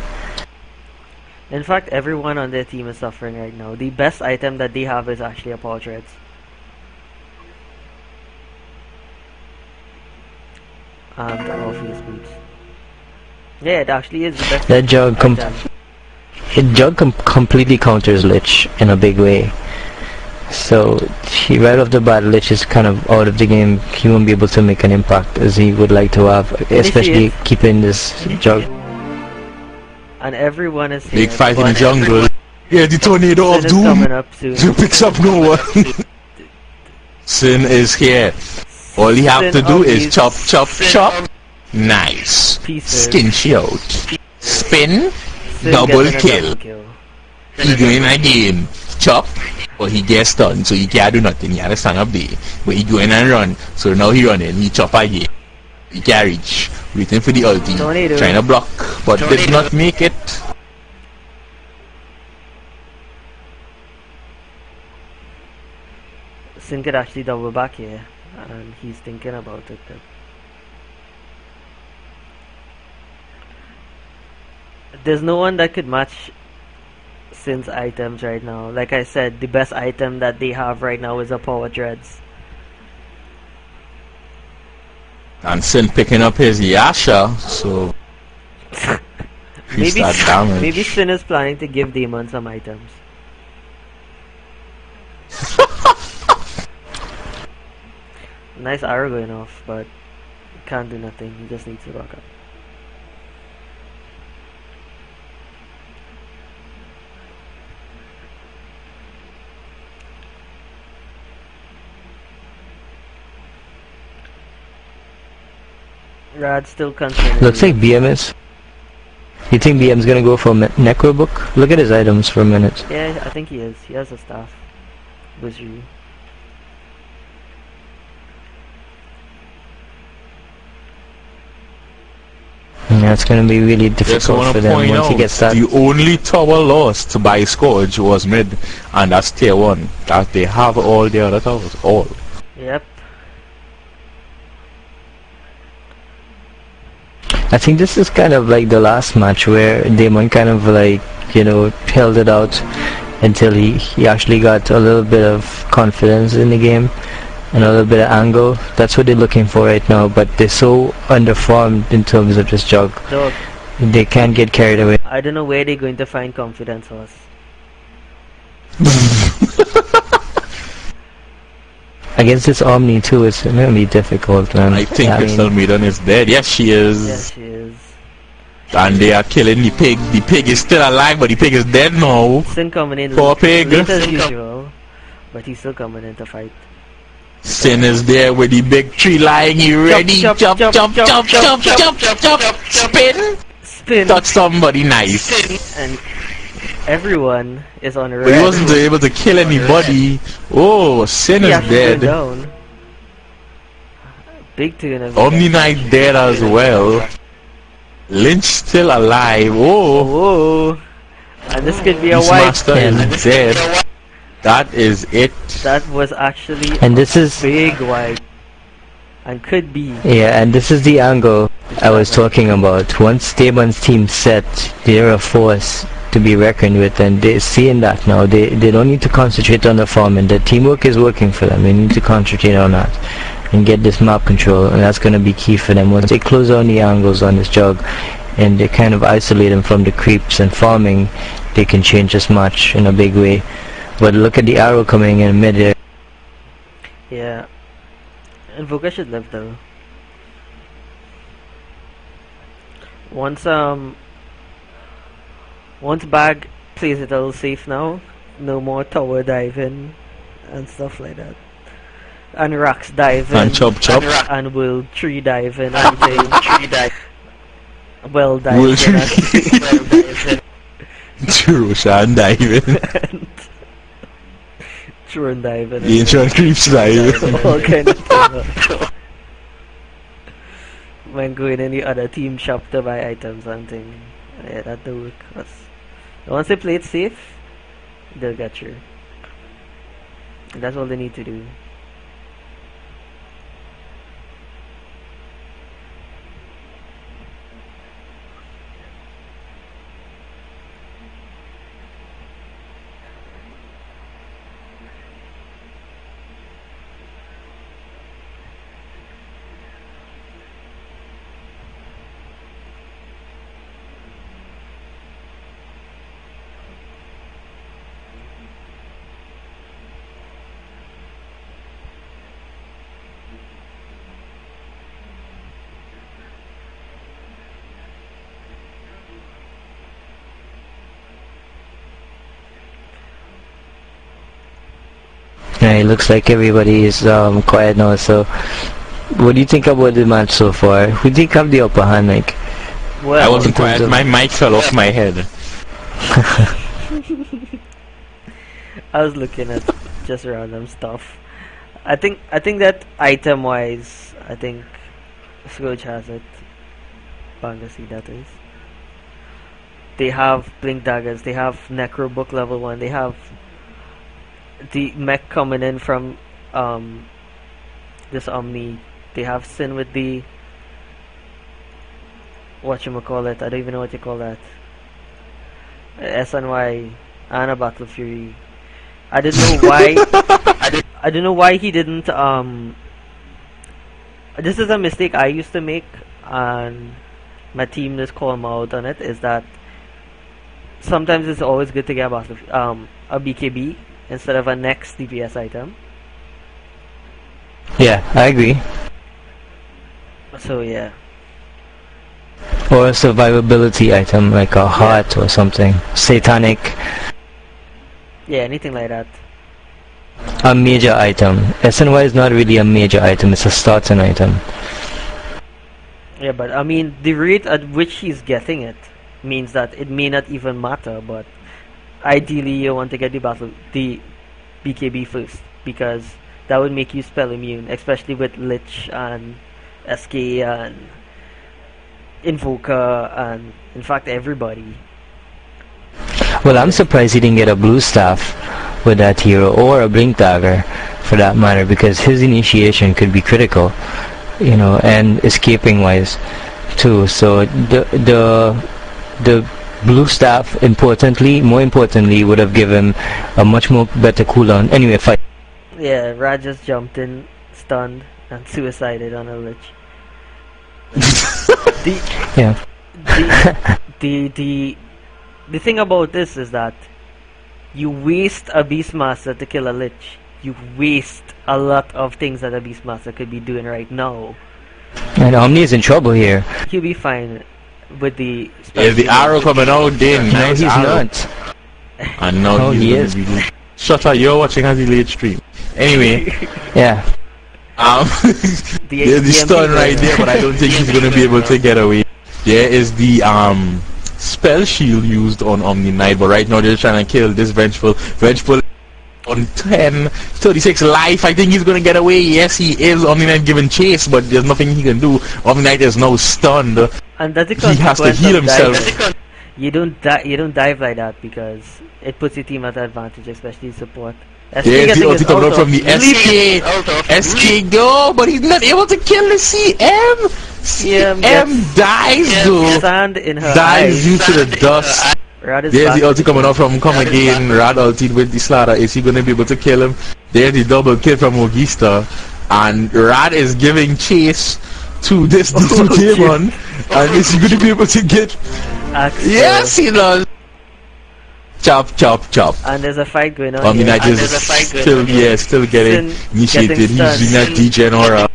In fact, everyone on their team is suffering right now. The best item that they have is actually a Power Treads. And the Orpheus boots. Yeah, it actually is the best. That Jug completely counters Lich in a big way. So right off the bat, Lich is kind of out of the game. He won't be able to make an impact as he would like to have, especially keeping this Jug. And everyone is Big here. fight in the jungle. Yeah, the tornado of doom. Coming up soon. Who picks up no one? Sin is here. All you have to do is chop, chop, chop. Nice. Pieces. Skin shield. Spin. Sin Double getting a kill. He doing again. Chop. Or he gets stunned, so he can't do nothing. He had to stand up there. But he going and run. So now he running. He chop again. He can't reach. Waiting for the ulti. Tornado. Trying to block. But did not make it. Sin could actually double back here. And he's thinking about it. There's no one that could match Sin's items right now. Like I said, the best item that they have right now is a Power Dreads. And Sin picking up his Yasha, so maybe Sin is planning to give Demon some items. Nice arrow going off, but can't do nothing. He just needs to rock up. Rad still concerning. Looks like BM is. You think BM's gonna go for Necro Book? Look at his items for a minute. Yeah, I think he is. He has a staff. Wizardry. Yeah, it's gonna be really difficult for them once he gets that. The only tower lost by Scourge was mid, and that's tier 1. That they have all the other towers. All. Yep. I think this is kind of like the last match where Damon kind of like, you know, held it out until he actually got a little bit of confidence in the game and a little bit of angle. That's what they're looking for right now, but they're so underformed in terms of this Jug. Dog. They can't get carried away. I don't know where they're going to find confidence us. Against this Omni too, it's gonna be difficult, man. I think Crystal Maiden is dead. Yes, she is. Yes, she is. And they are killing the pig. The pig is still alive, but the pig is dead now. Sin coming in Poor pig. late as usual, but he's still coming in to fight. Sin is there with the big tree lying. You ready? Jump, jump, jump, jump, jump, jump, spin. Touch somebody nice. And everyone is on red. But he wasn't able to kill anybody. Oh, Sin is dead. Down. Big tune of Omni Knight dead as well. Lynch still alive. Oh. Whoa. And this could be a Beast white. Master is dead. That is it. That was actually And this is big white. And could be. yeah, and this is the angle I was talking about. Once Tabon's team set, they're a force to be reckoned with, and they're seeing that now. They don't need to concentrate on the farm, and the teamwork is working for them. They need to concentrate on that and get this map control, and that's going to be key for them. Once they close down the angles on this jug and they kind of isolate them from the creeps and farming, they can change this match in a big way. But look at the arrow coming in mid-air. Yeah. Invoker should live though. Once Bag plays it a little safe now, no more tower diving and stuff like that. And Rax diving And chop. and will tree diving and tree dive. Well diving Will and well diving. Roshan diving. And Tron diving. The ancient creeps diving. All kind of stuff. When going in the other team shop to buy items and things. Yeah, that do work. Once they play it safe, they'll get you. And that's all they need to do. Yeah, it looks like everybody is quiet now. So, what do you think about the match so far? Who do you think have the upper hand? Like, Well, I wasn't quiet. My mic fell off my head. I was looking at just random stuff. I think that item wise, I think Scourge has it. Bangassi, that is. They have Blink Daggers, they have Necro Book level 1, they have the mech coming in from this Omni. They have Sin with the whatchamacallit, I don't even know what you call that. SNY and a Battle Fury. I didn't know why I don't know why he didn't this is a mistake I used to make, and my team just called me out on it, is that sometimes it's always good to get a BKB instead of a next DPS item. yeah, I agree. So yeah. Or a survivability item like a heart or something. Satanic. Yeah, anything like that. A major item. SNY is not really a major item, it's a starting item. Yeah, but I mean, the rate at which he's getting it means that it may not even matter, but ideally you want to get the BKB first, because that would make you spell immune, especially with Lich and SK and Invoker and in fact everybody. Well, I'm surprised he didn't get a blue staff with that hero, or a blink dagger for that matter, because his initiation could be critical, you know, and escaping wise too. So the blue staff more importantly would have given a much more better cooldown. Anyway, fight. Yeah, Raj just jumped in, stunned, and suicided on a Lich. The thing about this is that you waste a Beastmaster to kill a Lich. You waste a lot of things that a Beastmaster could be doing right now. And Omni is in trouble here. He'll be fine with the... Yeah, the arrow coming out then. No, Nice he's arrow. not. And now Oh, he's he gonna is. be... Shut up, you're watching as he late stream. Anyway, Yeah. There's the stun right there, but I don't think he's gonna be able to get away. There is the spell shield used on Omni Knight, but right now they're trying to kill this Vengeful on 36 life. I think he's gonna get away. Yes, he is. Omni Knight giving chase, but there's nothing he can do. Omni Knight is now stunned. And that's he has to heal himself. You don't dive like that because it puts your team at advantage, especially support. There's the ulti coming out from the SK. SK go, but he's not able to kill the CM. CM dies though. Sand in her dies eyes. due to the dust. There's the ulti coming out from Come Again. Rad ulti with the Slaughter. Is he gonna be able to kill him? There's the double kill from Ogista. And Rad is giving chase to this demon. And is he gonna be able to get... Yes, he does. Chop, chop, chop. And there's a fight going on. Omni Knight is still getting initiated. He's using that degen aura.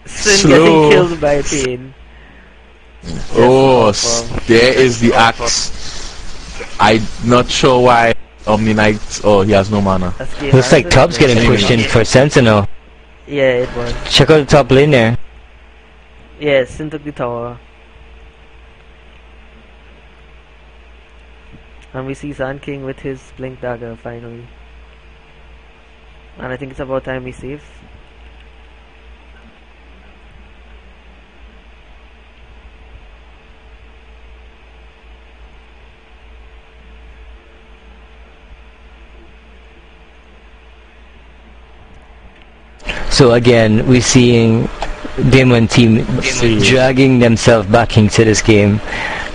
Sin getting killed by pain. Oh, there is the axe. I'm not sure why Omni Knight. Oh, he has no mana. Looks like top's getting pushed in for Sentinel. Yeah, it was. Check out the top lane there. Yeah, Sin took the tower. And we see Sand King with his Blink Dagger finally. And I think it's about time he saves. So again, we're seeing Demon team dragging themselves back into this game,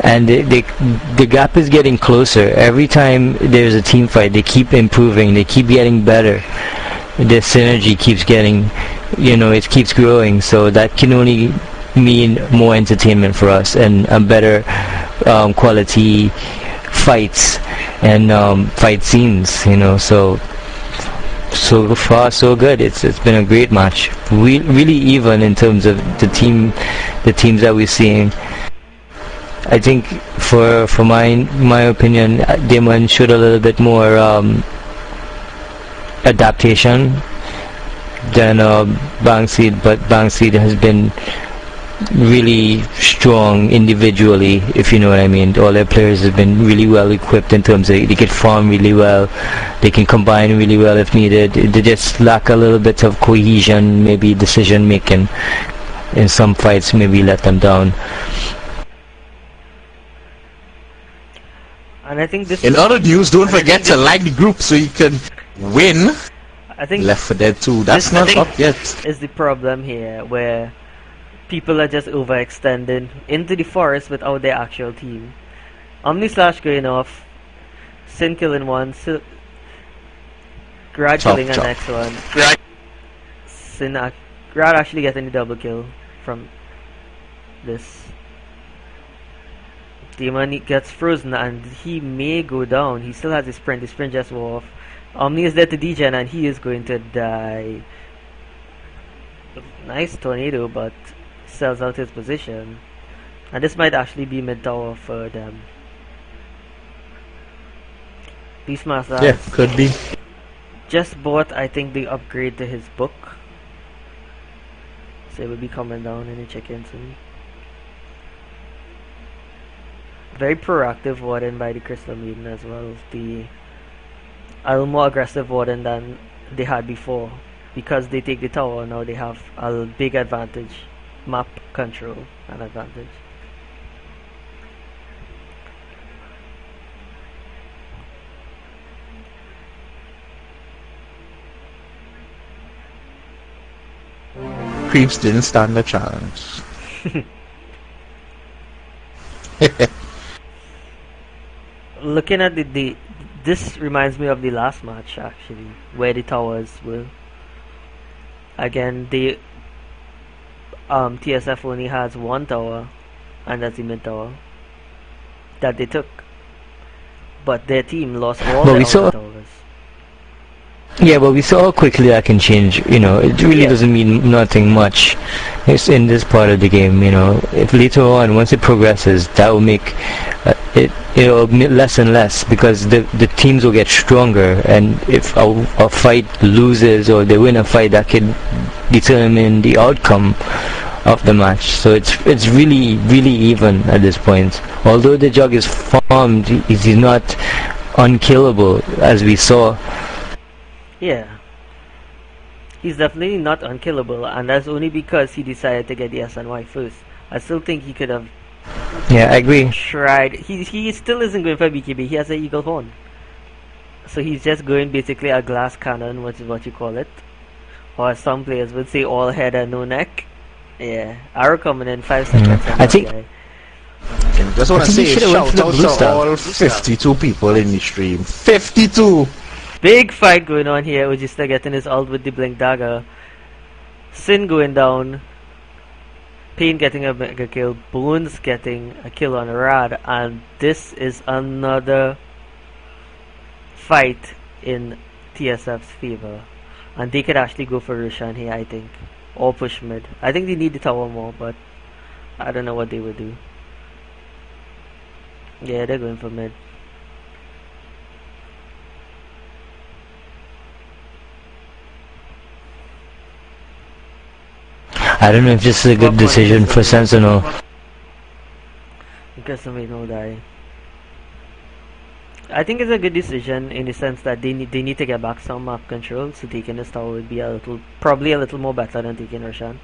and the gap is getting closer. Every time there's a team fight, they keep improving, they keep getting better. The synergy keeps getting, it keeps growing. So that can only mean more entertainment for us and a better quality fights and fight scenes. So far so good. It's been a great match. Really even in terms of the teams that we're seeing. I think for my opinion, Demon showed a little bit more adaptation than Bangseed, but Bangseed has been really strong individually, if you know what I mean. All their players have been really well equipped in terms of they can farm really well, they can combine really well if needed. They just lack a little bit of cohesion, maybe decision making in some fights, maybe let them down. And I think this. In other news, don't forget to like the group so you can win. I think Left 4 Dead 2. That's not up yet. Is the problem here where people are just overextending into the forest without their actual team. Omni Slash going off, Sin killing one, Grad killing the next one. Grad actually getting the double kill from this. Demon gets frozen and he may go down. He still has his sprint. His sprint just wore off. Omni is dead to degen and he is going to die. Nice tornado, but sells out his position, and this might actually be mid tower for them. Beastmaster, yeah, could be. Just bought, I think, the upgrade to his book, so it will be coming down in the check-in soon. Very proactive Warden by the Crystal Maiden as well. A little more aggressive Warden than they had before, because they take the tower. Now they have a big advantage. Map control and advantage. Creeps didn't stand a chance. Looking at this reminds me of the last match actually, where the towers were. Again, the TSF only has one tower, and that's the mid tower that they took, but their team lost all their other towers. Yeah, but we saw how quickly that can change. It really doesn't mean nothing much. It's in this part of the game. If later on, once it progresses, that will make it less and less, because the teams will get stronger, and if a fight loses or they win a fight, that could determine the outcome of the match. So it's really even at this point. Although the Jug is farmed, he's not unkillable as we saw. Yeah. He's definitely not unkillable, and that's only because he decided to get the SNY first. I still think he could have. Yeah, I agree. Tried. He still isn't going for BKB. He has an eagle horn, so he's just going basically a glass cannon, which is what you call it, or some players would say all head and no neck. Yeah, arrow coming in 5 seconds. I think. I just want to say shout out to all 52 people in the stream. 52. Big fight going on here. Ujista getting his ult with the blink dagger. Sin going down. Pain getting a mega kill. Bones getting a kill on Rad. And this is another fight in TSF's favor. And they could actually go for Roshan here, I think. Or push mid. I think they need the tower more, but I don't know what they would do. Yeah, they're going for mid. I don't know if this is a good decision for Sentinel. Because somebody no die. I think it's a good decision in the sense that they need to get back some map control, so taking this tower would be probably a little more better than taking Roshan.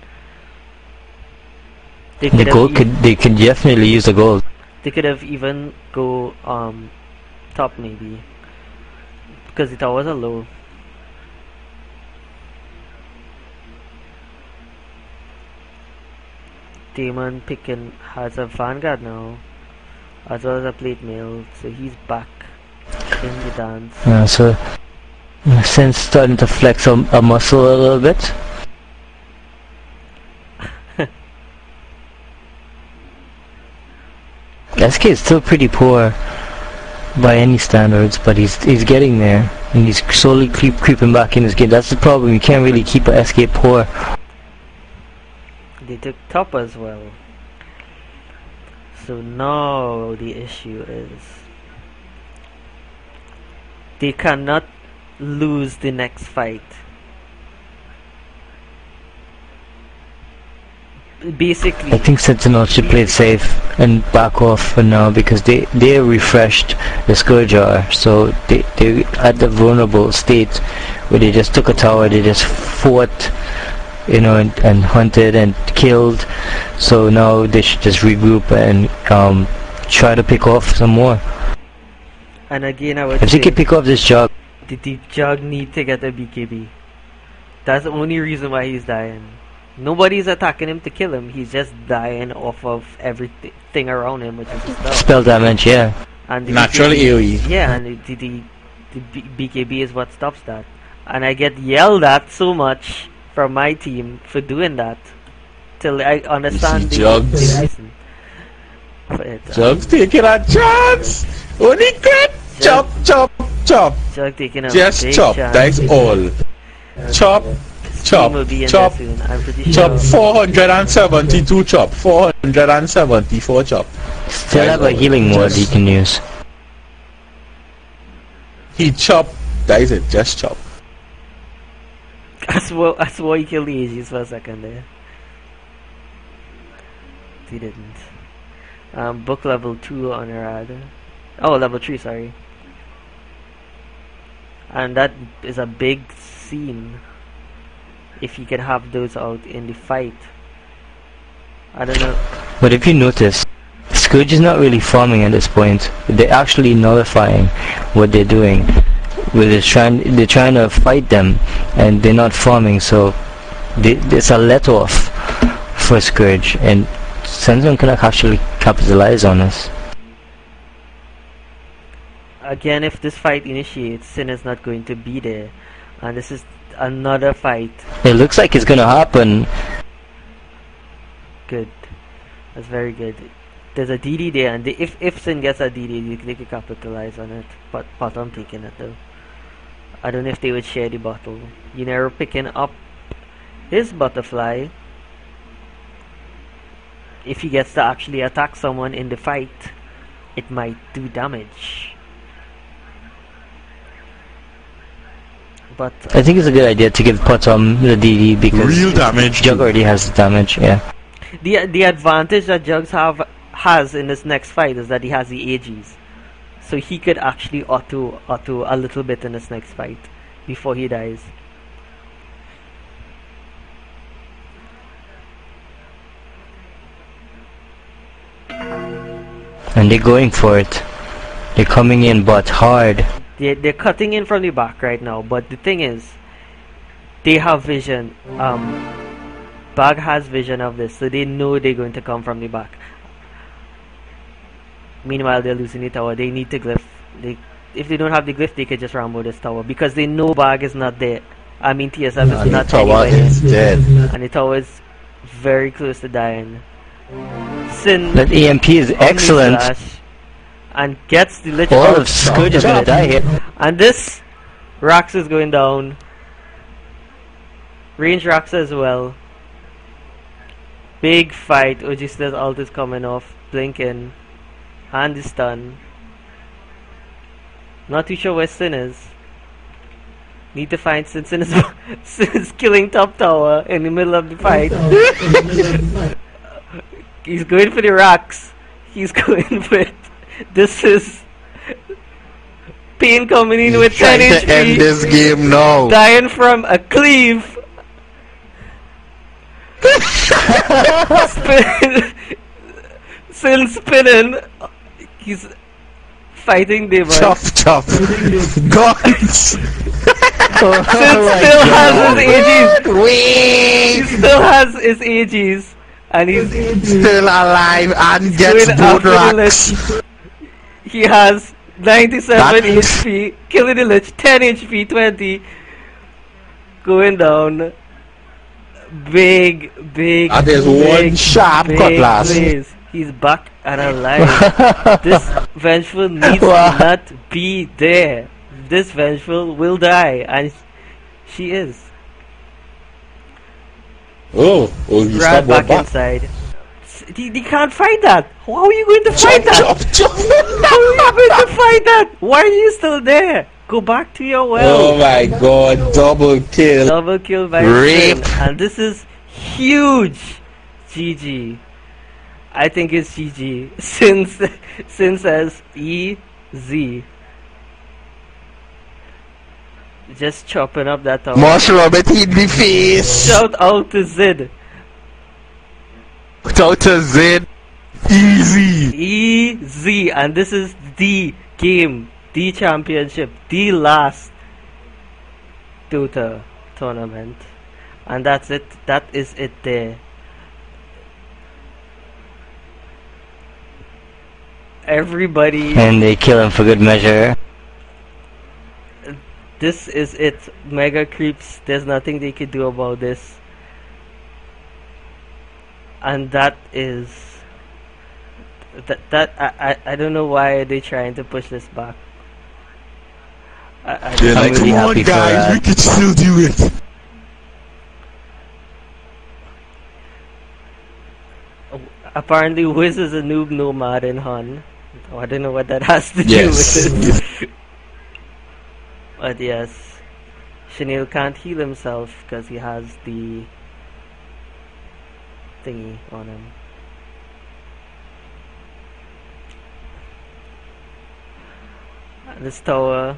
They could definitely use the gold. They could have even go top maybe, because the towers are low. Damon picking has a Vanguard now, as well as a plate mail, so he's back in the dance. Yeah, so Sin's starting to flex a muscle a little bit. SK is still pretty poor by any standards, but he's getting there, and he's slowly creeping back in his game. That's the problem. You can't really keep a SK poor. They took top as well. So now the issue is they cannot lose the next fight. Basically, I think Sentinel should play it safe and back off for now, because they refreshed the Scourge are, so they're at the vulnerable state where they just took a tower, they just fought, you know, and hunted and killed. So now they should just regroup and try to pick off some more. And again, I would if say they can pick off this Jug, the Jug need to get a BKB. That's the only reason why he's dying. Nobody's attacking him to kill him. He's just dying off of everything around him, which is his spell damage, yeah. And the natural BKB, AoE. yeah, and the BKB is what stops that. And I get yelled at so much from my team for doing that, till I understand the reason for it. Jug's taking a chance. Only crit. Chop, chop, chop. Jug taking a Just big chop. chance. That's all. Chop. Chop, Will be in chop, there soon. I'm pretty chop, sure. 472 chop, 474 chop. Still have a healing mode he can use. He chop, that is it, just chop. I swore he killed the AGs for a second there. He didn't. Book level 2 on Rad. Oh, level 3, sorry. And that is a big scene. If you can have those out in the fight. I don't know. But if you notice, Scourge is not really farming at this point. They're actually nullifying what they're doing. They're trying to fight them, and they're not farming, so it's a let off for Scourge, and Sentinel can actually capitalize on this. Again, if this fight initiates, Sin is not going to be there, and this is another fight. It looks like it's gonna happen. Good. That's very good. There's a DD there, and if Sin gets a DD, they could capitalize on it. But I'm taking it though. I don't know if they would share the bottle. Unero picking up his butterfly. If he gets to actually attack someone in the fight, it might do damage. But I think it's a good idea to give Potom the DD because Real damage. Jug already has the damage. Yeah. the advantage that Jugs has in this next fight is that he has the AGs, so he could actually auto a little bit in this next fight before he dies. And they're going for it. They're coming in but hard. They're cutting in from the back right now, but the thing is, they have vision. Bag has vision of this, so they know they're going to come from the back. Meanwhile, they're losing the tower. They need the glyph. If they don't have the glyph, they could just rambo this tower because they know Bag is not there. I mean, TSF is not tower is dead. and the tower is very close to dying. Sin That EMP is excellent. Slash and gets the lich All out. of Scourge is gonna die here. And this Rax is going down. Range Rax as well. Big fight. Ojisla's ult is coming off. Blinking. And the stun. Not too sure where Sin is. Need to find Sin. Sin is killing top tower in the middle of the fight. He's going for the Rax. He's going for it. This is Pain coming in with 10 Trying to end HP. this game now. Dying from a cleave. Sin spinning. He's fighting Demon. Chop, chop. Guns. Sin still has his AGs. He still has his AGs. And he's Still alive and gets going both after the racks. Lich. He has 97 HP. Killing the Lich. 10 HP. 20. Going down. Big. And there's one sharp cutlass. Blaze. He's back and alive. This Vengeful needs to not be there. This Vengeful will die, and she is. Oh, you Grab stop back back. inside. They can't fight that. How are you going to fight that? Chop. How are you going to fight that? Why are you still there? Go back to your well. Oh my god, double kill. Double kill by Rape. Sin, and this is huge. GG. I think it's GG. Sin says easy. Just chopping up that tower. Mosh Robert in the face. Shout out to Zid. Shout to Zed. Easy. Easy. And this is the game. The championship. The last Dota tournament. And that's it. That is it there. Everybody. And they kill him for good measure. This is it. Mega creeps. There's nothing they could do about this. And that is I don't know why they're trying to push this back. They're I'm like, really come on happy for guys, that. we can still do it. Apparently Wiz is a noob nomad in Hun. Oh, I don't know what that has to do Yes. with it. But yes, Chanel can't heal himself because he has the thingy on him. This tower,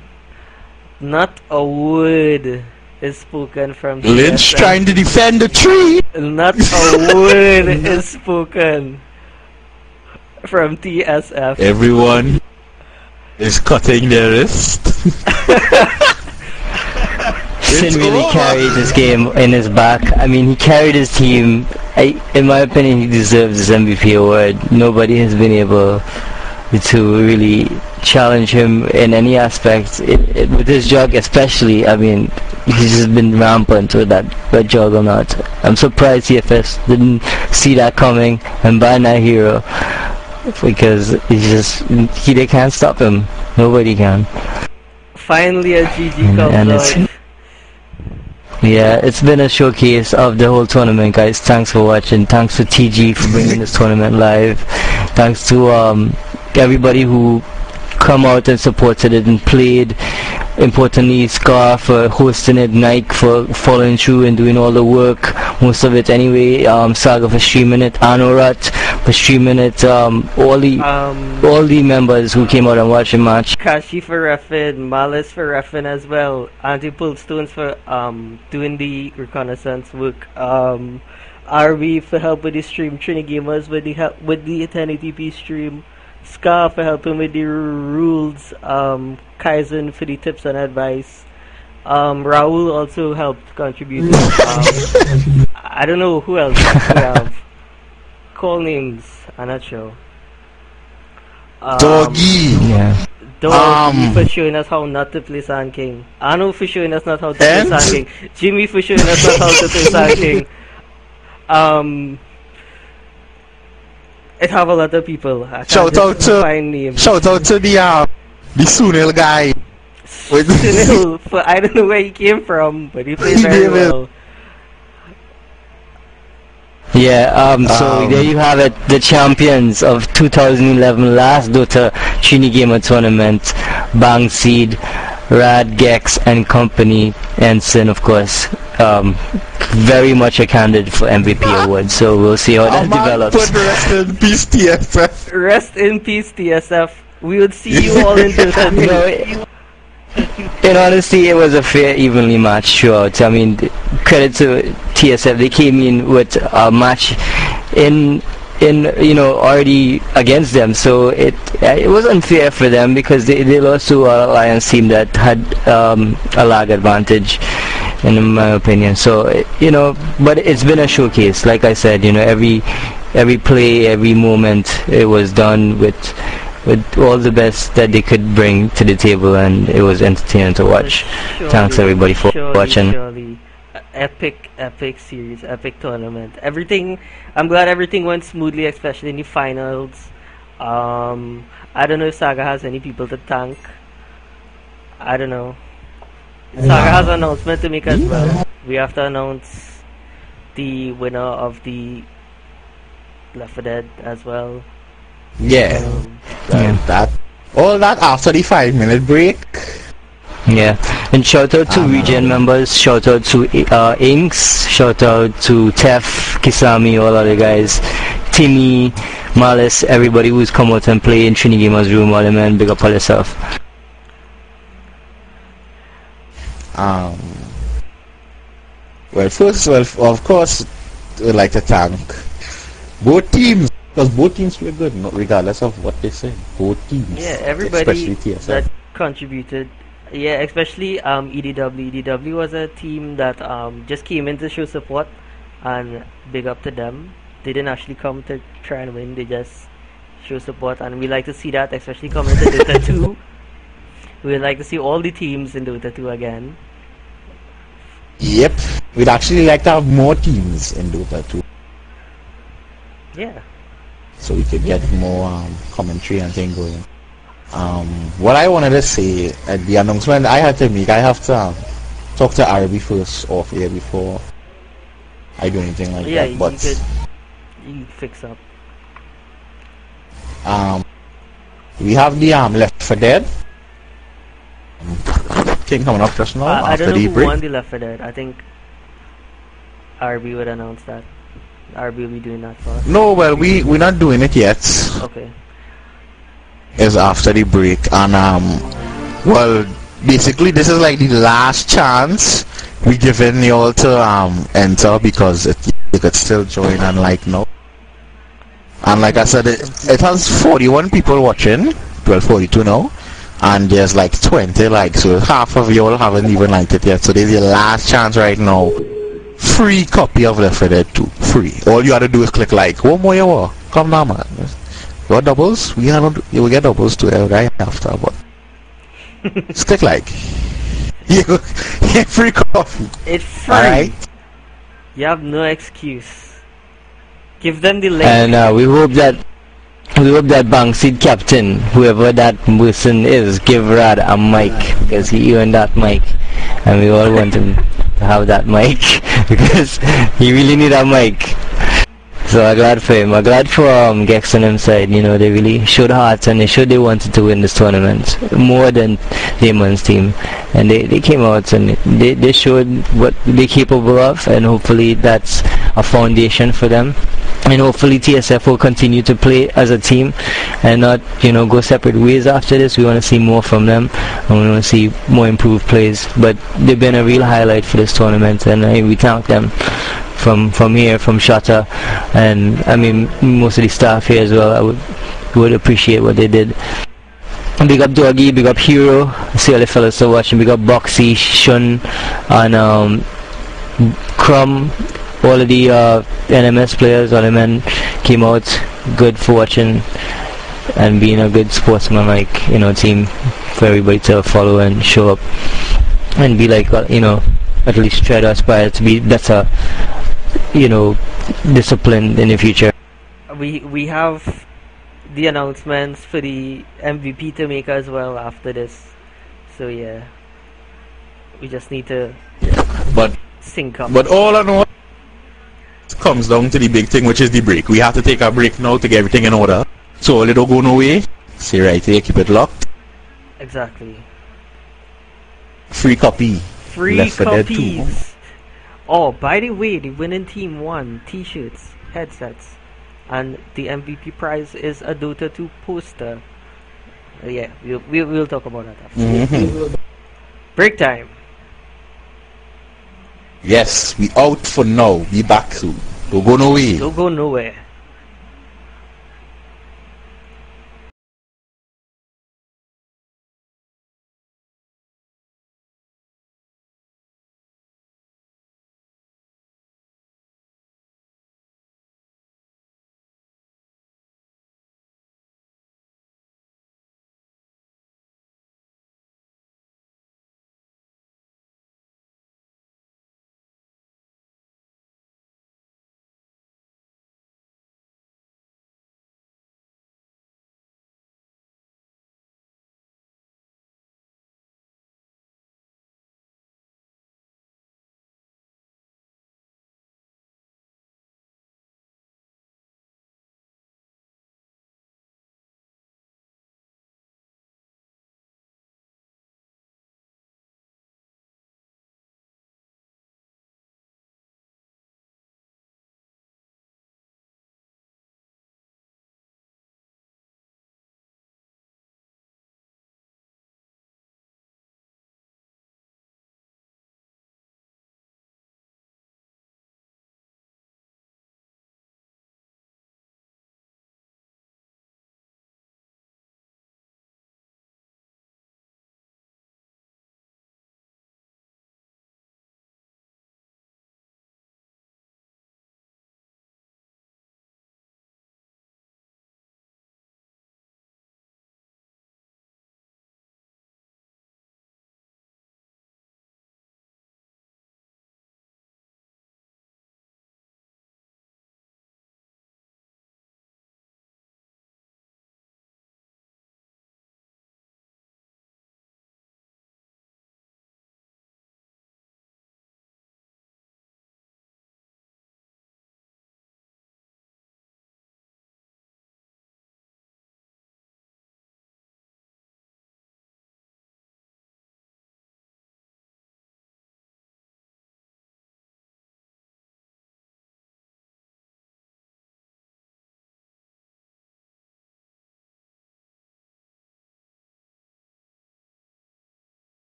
not a word is spoken from Lynch TSF. trying to defend the tree. Not a word is spoken from TSF. Everyone is cutting their wrist. Sin really over. carried this game in his back. I mean, he carried his team. In my opinion, he deserves this MVP award. Nobody has been able to really challenge him in any aspect. With his jug especially, I mean, he's just been rampant with that juggernaut. I'm surprised CFS didn't see that coming and ban that hero, because they can't stop him. Nobody can. Finally a GG comes And out. Yeah, it's been a showcase of the whole tournament, guys. Thanks for watching. Thanks to TG for bringing this tournament live. Thanks to everybody who come out and supported it and played. importantly Scar for hosting it, Nike for following through and doing all the work, most of it anyway, Saga for streaming it, Anorat for streaming it, all the members who came out and watched the match. Kashi for reffing, Malice for reffing as well, Anti-Pull Stones for doing the reconnaissance work, RB for help with the stream, Trinigamers with the help with the 1080p stream, Scar for helping with the rules, Kaizen for the tips and advice, Raul also helped contribute. I don't know who else we have. Call names, I'm not sure. Doggy! Yeah. Doggy for showing us how not to play Sand King. Anu for showing us not how to play Sand King. Jimmy for showing us not how to play Sand King. It have a lot of people. Shout out to the Sunil guy. Sunil, I don't know where he came from, but he played very well. Yeah, so there you have it, the champions of 2011 last Dota Trinigamer tournament, Bang Seed, Rad, Gex and company, and Sin of course, very much a candidate for MVP award, so we'll see how that develops. Rest in peace TSF. Rest in peace TSF. We would see you all in Dota. In honesty, it was a fair, evenly matched throughout. I mean, credit to TSF, they came in with a match in already against them, so it was unfair for them because they lost to an Alliance team that had a lag advantage, in my opinion. So but it's been a showcase, like I said. Every play, every moment, it was done with all the best that they could bring to the table, and it was entertaining to watch. Thanks everybody for watching. Surely. Epic series, epic tournament. I'm glad everything went smoothly, especially in the finals. I don't know if Saga has any people to thank. I don't know. Saga has an announcement to make as well. We have to announce the winner of the Left 4 Dead as well. Yeah, all that after the 5-minute break. Yeah, and shout out to Regen members, shout out to Inks, shout out to Tef, Kisami, all other guys, Timmy, Malice, everybody who's come out and play in Trinigamers room, all the men, big up all yourself. Well, first of course, we'd like to thank both teams, because both teams play good, regardless of what they say. Both teams. Yeah, everybody that contributed. Yeah, especially EDW. EDW was a team that just came in to show support, and big up to them. They didn't actually come to try and win, they just show support, and we like to see that, especially coming to Dota 2. We'd like to see all the teams in Dota 2 again. Yep, we'd actually like to have more teams in Dota 2. Yeah. So we could get more commentary and thing going. What I wanted to say at the announcement I had to make, I have to talk to RB first off here before I do anything like that. But you could fix up. we have the Left 4 Dead thing coming up just now I after don't know the who break. won the Left 4 Dead. I think RB would announce that. RB will be doing that for us. No, well, we're not doing it yet. Okay. Is after the break, and well, basically this is like the last chance we giving y'all to enter, because you could still join and like now. And like I said, it has 41 people watching, well 42 now, and there's like 20 likes, so half of y'all haven't even liked it yet. So there's your last chance right now. Free copy of Left 4 Dead 2, free. All you have to do is click like. One more you want. Come now, man. You want doubles? You will get doubles too right after, but just click like. You get free coffee. It's free. Alright? You have no excuse. Give them the link. And we hope that Bang Seed captain, whoever that person is, give Rad a mic, because he earned that mic, and we all want him to have that mic because he really need a mic. So I'm glad for him. I'm glad for Gex on them side. You know, they really showed heart and they showed they wanted to win this tournament more than Damon's team. And they came out and they showed what they're capable of, and hopefully that's a foundation for them. And hopefully TSF will continue to play as a team and not, you know, go separate ways after this. We want to see more from them and we want to see more improved plays. But they've been a real highlight for this tournament, and we thank them from here, from Shatta, and I mean most of the staff here as well. I would appreciate what they did. Big up Doggy, big up Hero, see all the fellas still watching, big up Boxy, Shun, and Crumb, all of the NMS players, all the men came out good for watching and being a good sportsman, like, you know, team for everybody to follow and show up and be like, you know, at least try to aspire to be better, you know, disciplined in the future. We have the announcements for the MVP to make as well after this. So yeah, we just need to But sync up. But all in all, it comes down to the big thing, which is the break. We have to take a break now to get everything in order. So it don't go no way. Stay right here, keep it locked. Exactly. Free copy. Free Left 4 Dead 2. copies. Oh, by the way, the winning team won t-shirts, headsets, and the MVP prize is a Dota 2 poster. Yeah, we'll talk about that after. Break time. Yes, we out for now. Be back soon. Don't go no way. Don't go nowhere.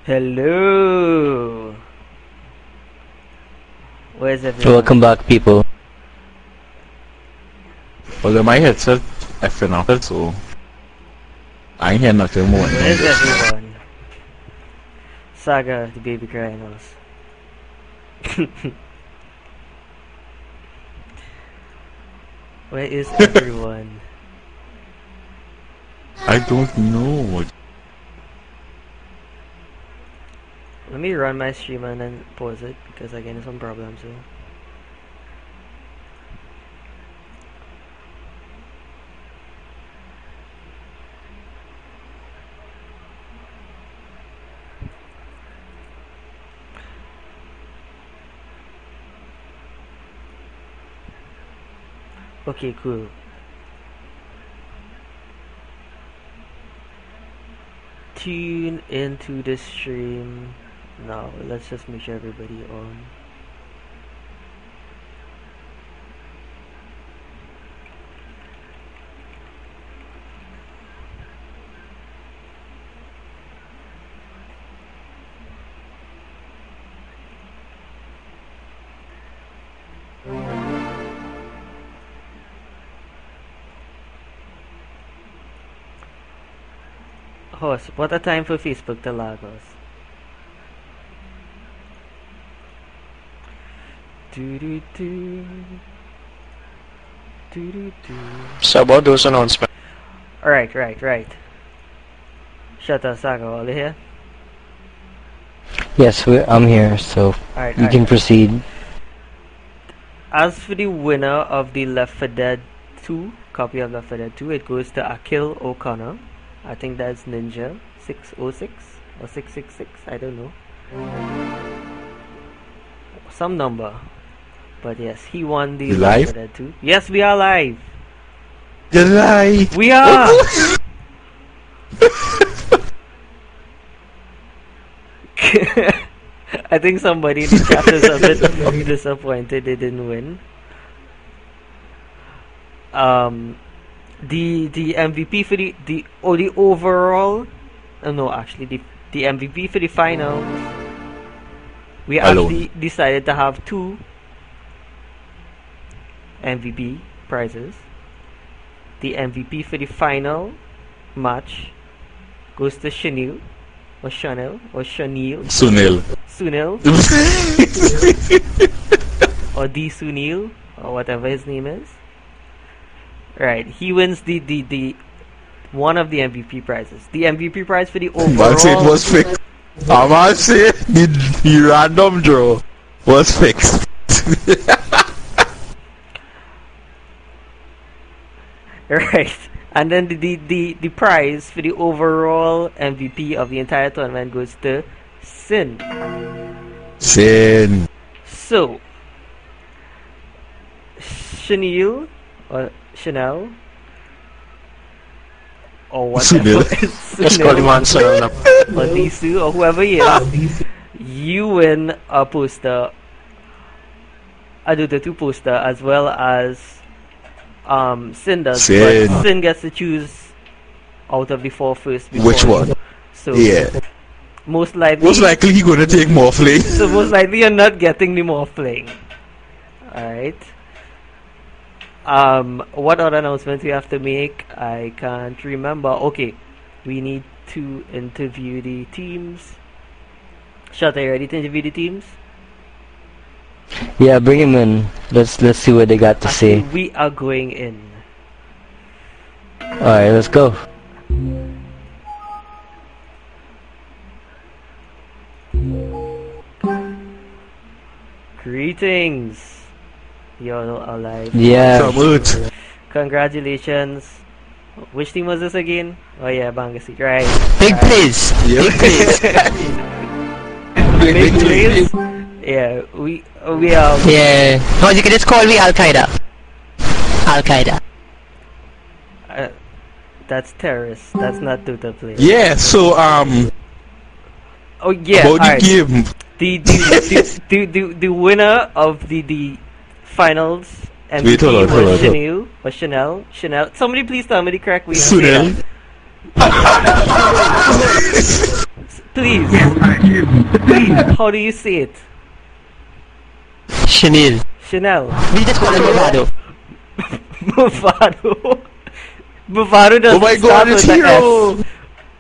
Hello. Where's everyone? Welcome back, people. Well, then my headset effing out, so I ain't hear nothing more. Where's everyone? Saga, the baby crynos. Where is everyone? I don't know. Let me run my stream and then pause it because again there's some problems here. Okay, cool. Tune into the stream now. Let's just make sure everybody on. Horse, what a time for Facebook to lag us. So about those announcements. Right. Shut up, Saga, all here? Yes, I'm here, so Alright, you can proceed. As for the winner of the Left 4 Dead 2, copy of Left 4 Dead 2, it goes to Akil O'Connor. I think that's Ninja 606 or 666, I don't know. Some number. But yes, he won the Left 4 Dead 2. Yes, we are live! You're live! We are! I think somebody in the chat is a bit disappointed they didn't win. The MVP for the overall no, actually the MVP for the finals, we actually decided to have 2 MVP prizes. The MVP for the final match goes to Sunil or Sunil or D Sunil or whatever his name is. Right, he wins the one of the MVP prizes. The MVP prize for the overall. It was fixed. I'm say the random draw was fixed. Right, and then the prize for the overall MVP of the entire tournament goes to Sin. So, Chanel or Chanel or whatever, Let's call him on Chanel. or Nisu or whoever he is, you win a poster, a Dota 2 poster, as well as Sin does. But Sin gets to choose out of the 4 first. Which one? So yeah. Most likely he gonna take Morphling. So most likely you're not getting the Morphling. Alright. What other announcements we have to make? I can't remember. Okay. We need to interview the teams. Shut, are you ready to interview the teams? Yeah, bring him in. Let's see what they got to say. We are going in. Alright, let's go. Greetings. You're alive. Yeah. Congratulations. Which team was this again? Oh yeah, Bangassi. Right. Big please. Yep. Big please. Yeah, we are. Yeah. Or you can just call me Al Qaeda. Al Qaeda. That's terrorists. That's not Dota players. Yeah. So Oh yeah. about the game. The winner of the finals MVP hold on. was Chanel. Somebody please tell me the correct way to say Sunil. that. Please. How do you say it? Chanel. Chanel. We just call it Movado. Movado. Movado doesn't Oh my start god, it's with the Hero! S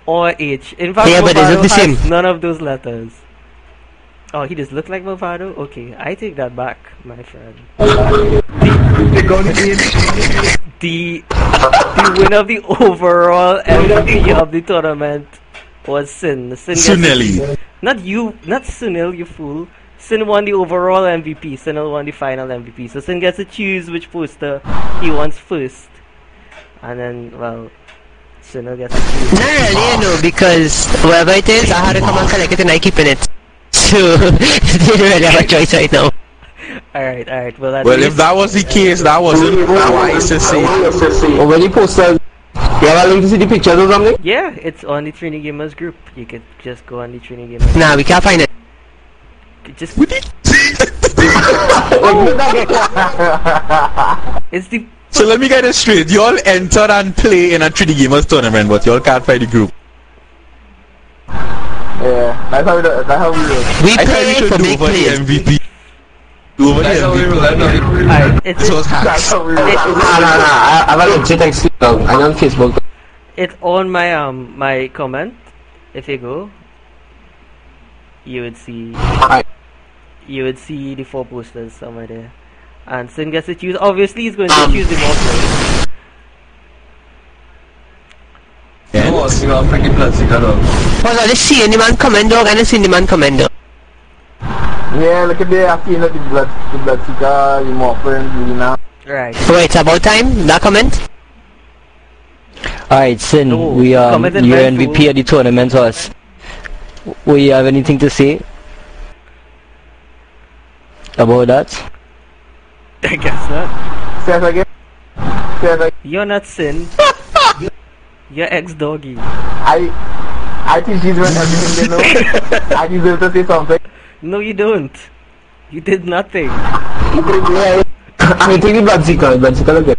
or H. In fact, Yeah, but is it Movado the has same? none of those letters. Oh, he does look like Movado? Okay, I take that back, my friend. The winner of the overall MVP of the tournament was Sin. Sin gets Suneli. Not you, not Sunil, you fool. Sin won the overall MVP. Sunil won the final MVP. So Sin gets to choose which poster he wants first. And then, well, Sunil gets to choose. Not really, you know, because whatever it is, I had to come and collect it and I keeping it. So, they don't really have a choice right now. Alright, alright. Well, at Well, least if that was the case, that wasn't wise to say. Oh, when you post that, you have a link to see the pictures or something? yeah, it's on the Trinigamers group. You could just go on the Trinigamers. Nah, we can't find it. Just it's the So let me get this straight. Y'all entered and play in a 3D Gamers tournament, but y'all can't find the group. Yeah, that's how we do it. We I thought play we should for do big over the players. MVP. Do over the MVP. alright, it's This was hacks. I have a legit excuse. I'm on Facebook. it's on my my comment. If you go, you would see the 4 posters somewhere there. And Sin gets to choose. Obviously, he's going to choose the most first. Hold on, let's see any man commando and let's see the man commando. Yeah, look at the after the blood seeker, the Morphin, Lina. Right. Wait, it's about time, that comment? Alright, Sin, No, we comment and your then MVP fool. of the tournament was. Will you have anything to say about that? I guess not. Say it again. Say it again. You're not Sin. You're ex-doggy. I think she's doing everything they know. I deserve to say something. No, you don't. You did nothing. I take the blood seeker look at.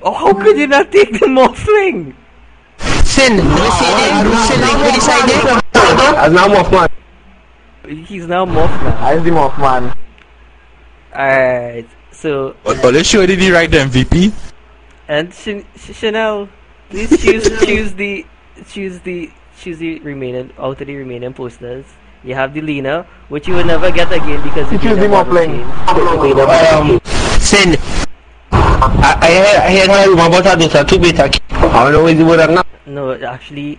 Oh, how could you not take the Morphling? Sin, do we see there? Sin, like, we decided? As now Mothman. He's now Morph now. As the Mothman. Alright, so But let's show did he write the MVP? and Chanel, please choose the remaining out of the remaining posters. You have the Lena, which you will never get again because You choose the Morphling. Sin, I heard how you about that Dota 2 beta. I don't know where you were now. No, actually,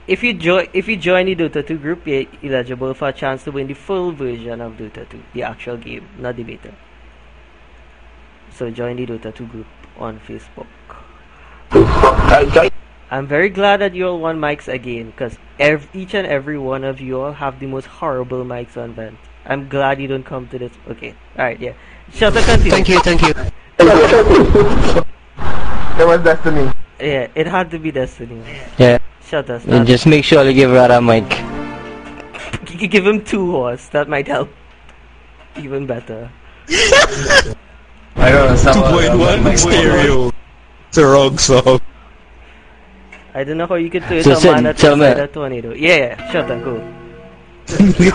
if you join the Dota 2 group, you're eligible for a chance to win the full version of Dota 2, the actual game, not the beta. So join the Dota 2 group on Facebook. I'm very glad that you all won mics again, because each and every one of you all have the most horrible mics on vent. I'm glad you don't come to this. Okay, alright, yeah. Shut the continue. thank you. It was destiny. Yeah, it had to be Destiny. Yeah. Shut us. And just make sure you give Rada a mic. You could give him 2 horse, that might help. Even better. 2.1 stereo. It's a wrong song. I don't know how you could do it So on Sid, man that tell me. a tornado. Yeah, shut up, go.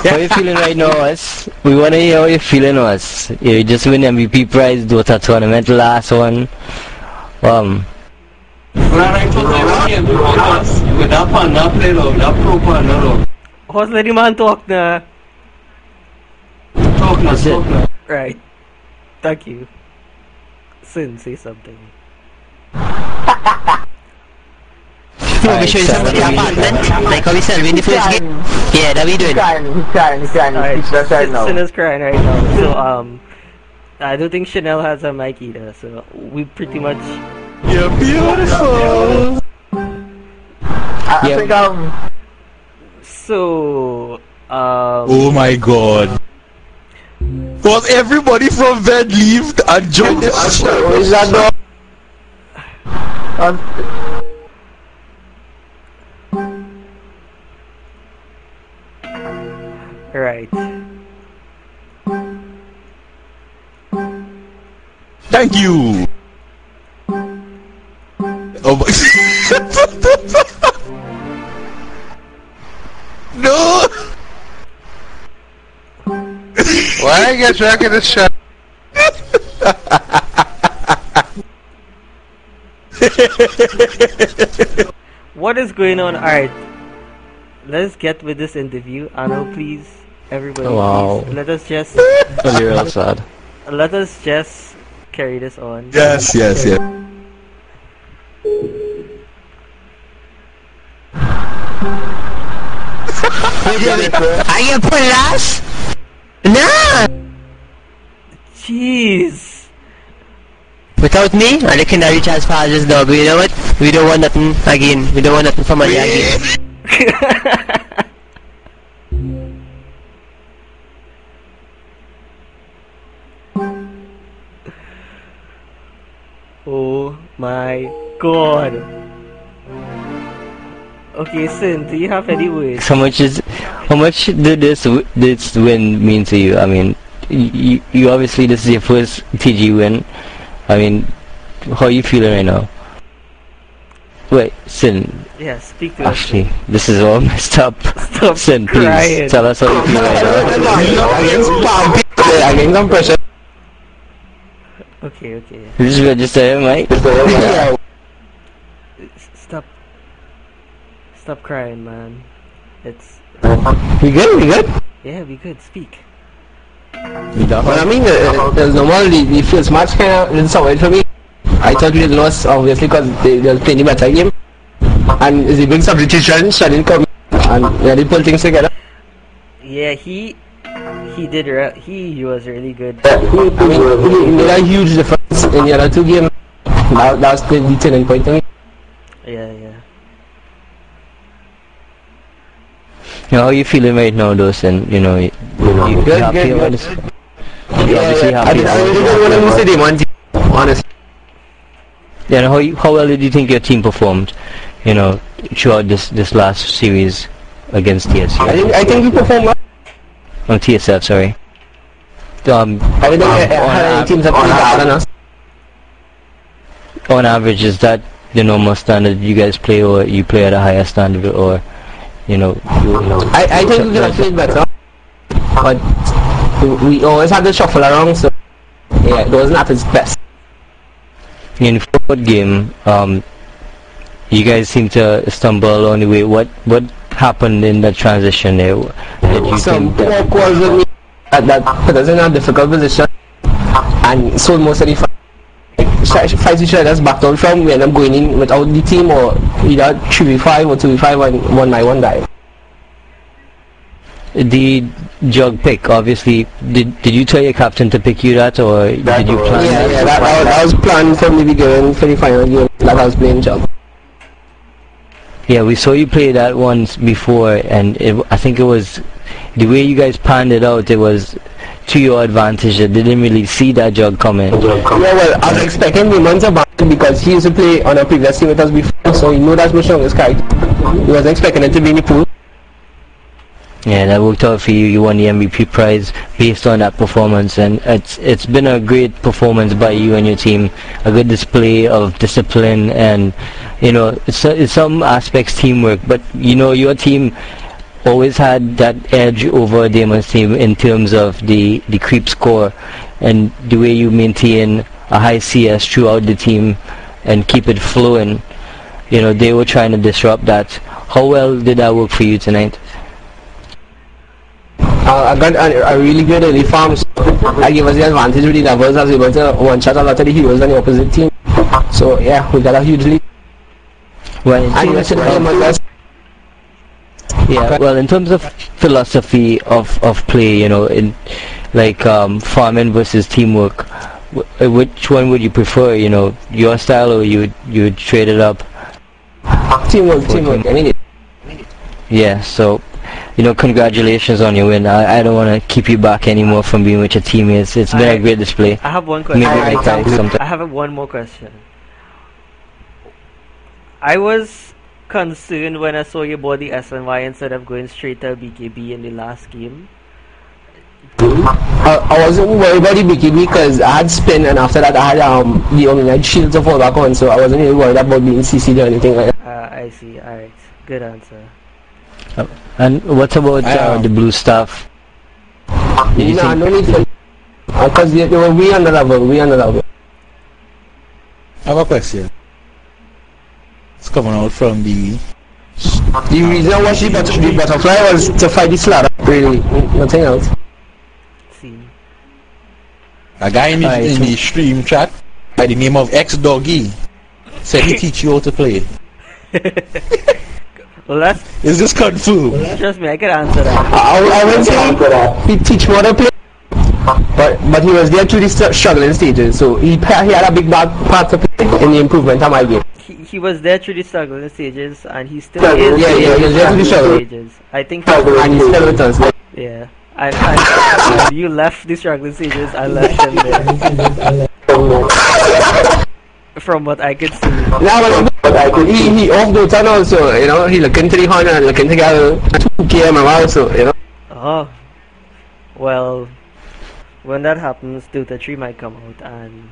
How you feeling right now, us? We wanna hear how you feeling, us. You just win MVP prize, Dota tournament, last one. Horse, let the man talk na. That's it. Right. Thank you. Sin, say something. You want me to show you some of the apartment? Like how we sell in the first game? Yeah, that we doing. He's crying. Alright, He's right now. Sin is crying right now. So, I don't think Chanel has a mic either, so we pretty much... You're beautiful. I think So, Oh my god. Was everybody from Ved leaved and joined the show? is that dog? right. Thank you. Oh my. get drunk in the shop. What is going on? Alright, let's get with this interview. Arno, please, everybody, Wow. please, let us just A little sad. carry this on. Yes. Are you pull us? Nah! Jeez. Without me, I reckon I reach as far as this dog. You know what? We don't want nothing again. We don't want nothing from money again. Oh my god. Okay, Sin, do you have any words? How much did this win mean to you? I mean, you obviously, this is your first TG win. I mean, how are you feeling right now? Wait, Sin. Yeah, speak to us. Actually, this is all messed up. Stop Sin, crying. please tell us how you feel right now. Against some pressure. Okay. This is register, Mike. Stop crying, man. It's... We good? Yeah, we good. Speak. Well, I mean, there's normal, the first match kind of didn't sound right for me. I thought we lost, obviously, because they were playing the better game. And it's a big substitution, so I didn't come and they pull things together. Yeah, he was really good. I mean, he made a huge difference in the other two games. That was the turning point to me. Yeah. You know, how you feeling right now, though, Sin? You know, you Good, happy good. about this? You're obviously happy. I really don't want to lose the game on team, honestly. Yeah, and how well did you think your team performed? You know, throughout this last series against TSF. I think we performed well. On TSF, sorry. I think any teams that play better than us. On average, is that the normal standard you guys play, or you play at a higher standard, or you know? I think we could have played better, but we always had to shuffle around, so yeah, it wasn't at its best. In fourth game, you guys seem to stumble on the way. What happened in that transition there? Did you Some think that? poor calls with me that put us in a difficult position and sold most of the fights we tried us backed out from. We ended up going in without the team, or either 3v5 or 2v5 and 1 guy. The jug pick, obviously, did you tell your captain to pick you that, or did you plan that? Yeah, that was planned from the beginning for the final game that I was playing jug. Yeah, we saw you play that once before, and I think it was the way you guys panned it out. It was to your advantage. I didn't really see that jug coming. Yeah, well, I was expecting the months about it because he used to play on a previous team with us before, so he knew that's my strongest character. He wasn't expecting it to be in the pool. Yeah, that worked out for you. You won the MVP prize based on that performance, and it's been a great performance by you and your team. A good display of discipline, and you know, it's some aspects teamwork. But you know, your team always had that edge over Damon's team in terms of the creep score and the way you maintain a high CS throughout the team and keep it flowing. You know, they were trying to disrupt that. How well did that work for you tonight? I got a really good early farm, so I gave us the advantage with the levels. I was able to one-shot a lot of the heroes on the opposite team. So yeah, we got a huge lead. Well, in terms of philosophy of play, you know, in like farming versus teamwork, which one would you prefer? You know, your style, or you would trade it up? Teamwork. I mean it. Yeah. So, you know, congratulations on your win. I don't want to keep you back anymore from being with your teammates. It's been a great display. I have one question. Maybe next time sometime. I have one more question. I was concerned when I saw you bought the SNY instead of going straight to BKB in the last game. I wasn't worried about the BKB because I had spin, and after that I had the Omniite shield to fall back on, so I wasn't really worried about being CC'd or anything like that. I see. Alright. Good answer. And what about the blue stuff? No need for Because they were way on the level. I have a question. It's coming out from the reason why the butterfly was to fight the slat, really, nothing else. See. A guy in the stream chat by the name of X-Doggy said he teach you how to play. Well, that's... Is this confirmed? Trust me, I can answer that. I wouldn't say he teach more to play, but he was there through the struggling stages, so he had a big part to play in the improvement of my game. He was there through the struggling stages, and he still is. Yeah, he was there through the struggling stages. I think. And he still with us. Yeah. And you left the struggling stages, I left him there. From what I could see. He off Dota now, so you know he looking to the horn and looking to get a 2K also, you know. Oh, well, when that happens, Dota 3 might come out and.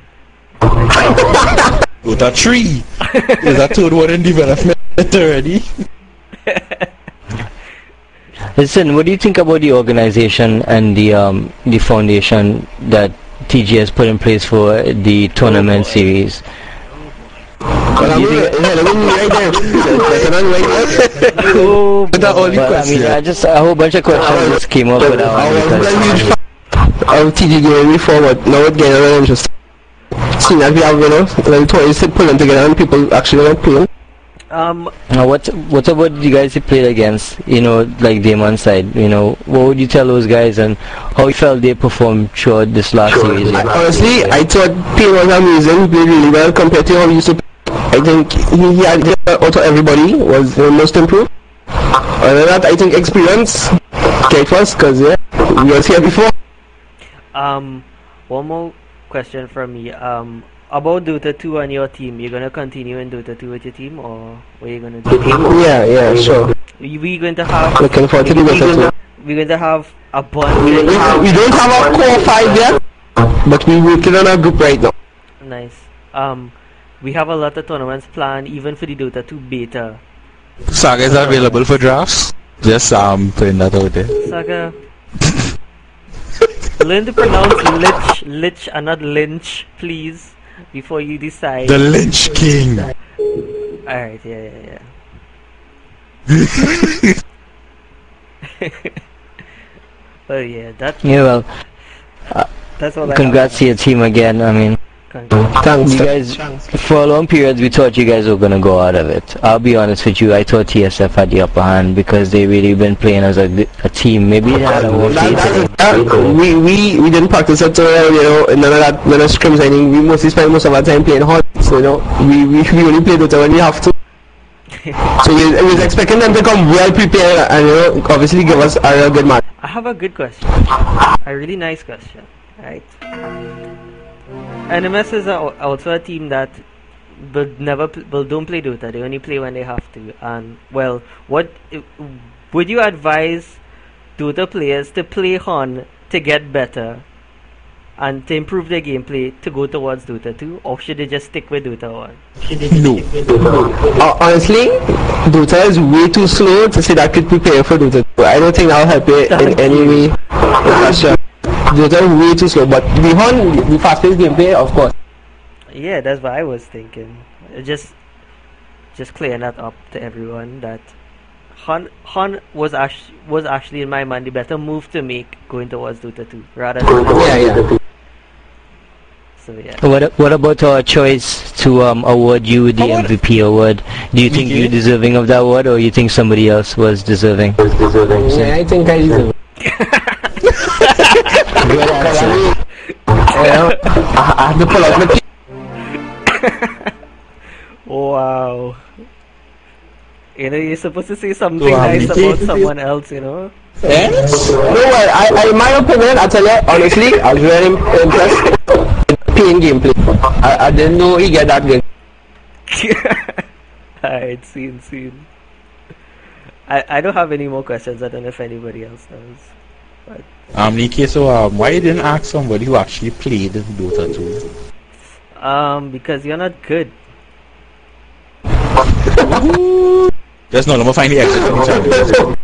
Dota 3 is a third one in development already. Listen, what do you think about the organization and the foundation that TG has put in place for the tournament series? Well, a whole bunch of questions just came up with that. TG going forward, now it's getting really interesting. Seeing that we have, you know, like toys pulling together and people actually not playing. What about you guys you played against, you know, like Damon's side, you know, what would you tell those guys and how you felt they performed throughout this last series? Honestly, I thought Payne was amazing, played really well compared to how he used to play. I think he had out of everybody was the most improved. Other than that, I think experience came first because yeah, we was here before. One more question from me. About Dota 2 and your team, you're gonna continue in Dota 2 with your team, or what are you gonna do? Yeah, sure. We going to have. Looking forward to the Dota 2. We're going to have a bunch. We don't have a core 5 yet, but we're working on a group right now. Nice. We have a lot of tournaments planned, even for the Dota 2 beta. Saga is available for drafts. Just putting that out there. Saga. Learn to pronounce lich and not lynch, please, before you decide. The Lynch King. Alright, yeah. Oh yeah, that's... Yeah, well, that's all. congrats to your team again, I mean. Thanks. You guys, for a long period, we thought you guys were gonna go out of it. I'll be honest with you, I thought TSF had the upper hand because they really been playing as a team. Maybe they had a more we didn't practice at all, you know, none of scrims. I think we mostly spend most of our time playing hard. So you know, we only play Dota when we have to. So we was expecting them to come well prepared and you know, obviously give us a real good match. I have a good question. A really nice question. Right. NMS is also a team that don't play Dota. They only play when they have to. And well, what would you advise Dota players to play on to get better and to improve their gameplay to go towards Dota 2, or should they just stick with Dota 1? No. Honestly, Dota is way too slow to say that could prepare for Dota 2. I don't think that'll help you in any way. Sure. Dota is way too slow, but beyond the fast-paced gameplay, of course. Yeah, that's what I was thinking. Just clearing that up to everyone that Han was actually in my mind the better move to make going towards Dota 2 rather than yeah. So yeah. What about our choice to award you the MVP award? Do you think you're deserving of that award, or you think somebody else was deserving? Yeah, I think I deserve it. I have to pull out my Wow. You know, you're supposed to say something nice about someone else, you know? Yes? No, well, in my opinion, I tell you, honestly, I was very impressed with Payne gameplay. I didn't know he get that good. Alright, scene. I don't have any more questions. I don't know if anybody else does. But Niki, so why you didn't ask somebody who actually played Dota 2? Because you're not good. Just no, let me find the exit from the channel.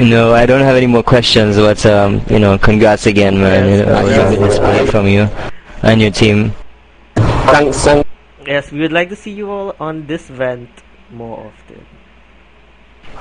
No, I don't have any more questions, but you know, congrats again, man. Yes, You know, it was a good display from you and your team. Thanks. Yes, we would like to see you all on this event more often.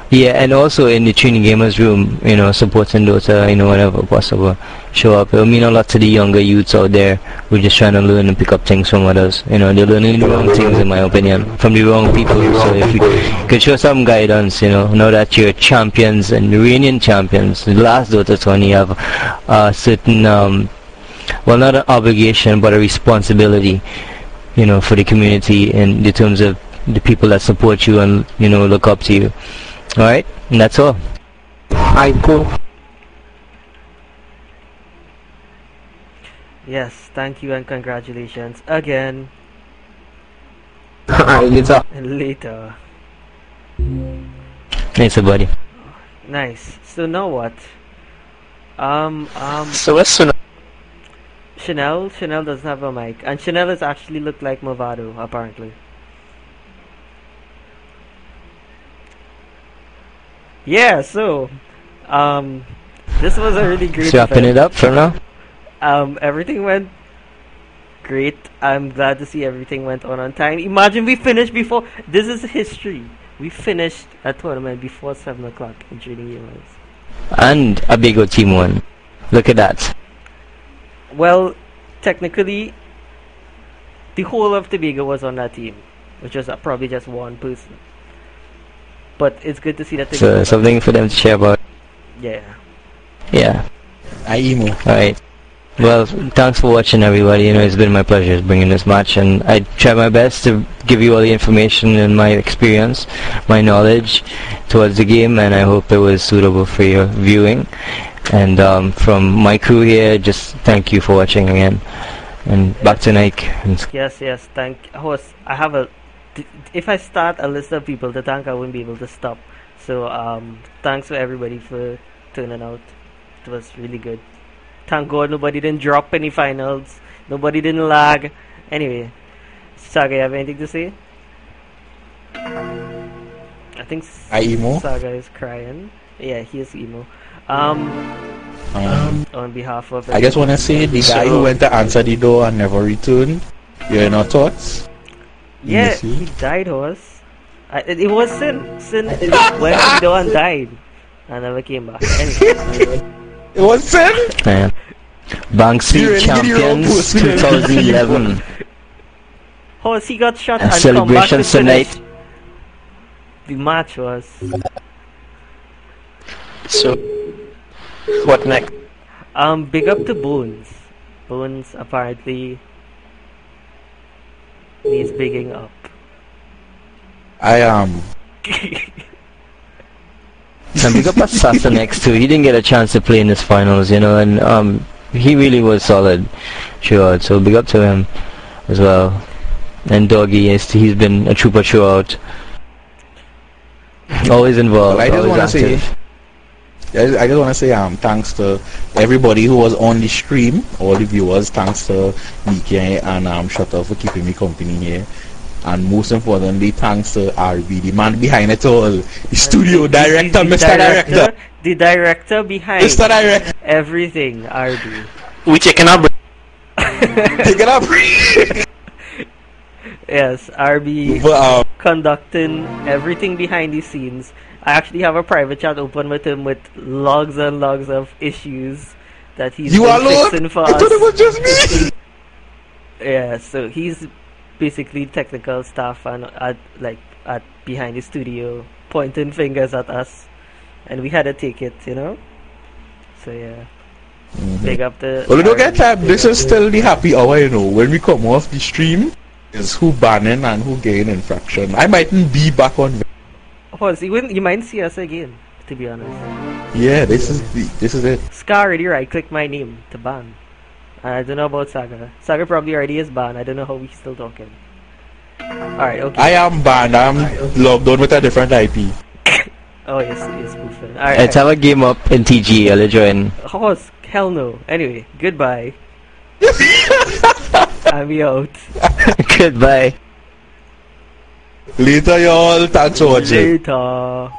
Yeah, and also in the Trinigamers room, you know, supporting Dota, you know, whenever possible. Show up. It'll mean a lot to the younger youths out there who are just trying to learn and pick up things from others. You know, they're learning the wrong things, in my opinion, from the wrong people. So if you could show some guidance, you know that you're champions and reigning champions. The last Dota tourney, you have a certain, well, not an obligation, but a responsibility, you know, for the community in the terms of the people that support you and, you know, look up to you. Alright, and that's all. Alright, cool. Yes, thank you and congratulations again. Alright, later. Later. Thanks, buddy. Nice. So now what? So what's soon? Chanel doesn't have a mic, and Chanel has actually looked like Movado apparently. Yeah, so this was a really great Wrapping event. it up for now. Everything went great. I'm glad to see everything went on time. Imagine we finished before. This is history. We finished a tournament before 7 o'clock in Trinigamers. And a big old team won. Look at that. Well, technically, the whole of Tobago was on that team, which was probably just one person. But it's good to see that. So something for them to share about. Yeah. Yeah. emo. Alright. Well, thanks for watching, everybody. You know, it's been my pleasure bringing this match, and I try my best to give you all the information and my experience, my knowledge towards the game, and I hope it was suitable for your viewing. And from my crew here, just thank you for watching again. And back to Nike. Yes, thank host. I have a if I start a list of people to thank, I wouldn't be able to stop. So thanks for everybody for turning out. It was really good. Thank God nobody didn't drop any finals. Nobody didn't lag. Anyway, Saga, you have anything to say? I think emo? Saga is crying. Yeah, he is emo. On behalf of I just want to say the guy who went to answer the door and never returned. You're in our thoughts. Yeah, he died, horse. It was Sin. Sin went to the door and died. And never came back. Anyway. It was Sin? Yeah. Banksy Champions 2011. Horse, he got shot and celebrations come back to tonight. The match was. So what next? Big up to Bones. Bones apparently needs bigging up. I am. And big up Assassin X too. He didn't get a chance to play in his finals, you know, and he really was solid throughout. So big up to him as well. And Doggy, he's been a trooper throughout. Always involved. Well, I just want to say. I just want to say thanks to everybody who was on the stream, all the viewers. Thanks to Nikki and Shutter for keeping me company here, and most importantly, thanks to RB, the man behind it all, the studio director, Mr. Director, the director behind Mr. Director, everything. RB. We taking up. take it up. Yes, RB But, conducting everything behind the scenes. I actually have a private chat open with him with logs and logs of issues that he's been fixing for us. I thought it was just me. Yeah, so he's basically technical staff and at behind the studio pointing fingers at us, and we had to take it, you know. So yeah, big up the. Well, don't get time. This is still the happy hour, you know. When we come off the stream, is who banning and who getting infraction. I mightn't be back on. You might see us again, to be honest. Yeah, this is it. Scar already right-clicked my name to ban. I don't know about Saga. Saga probably already is banned. I don't know how we're still talking. Alright, okay. I am banned. I'm logged on with a different IP. Oh, yes, spoofing. Alright. Let's have a game up in TG. I'll join. Horse, hell no. Anyway, goodbye. I'm out. Goodbye. Later, y'all. Thanks for watching. Later.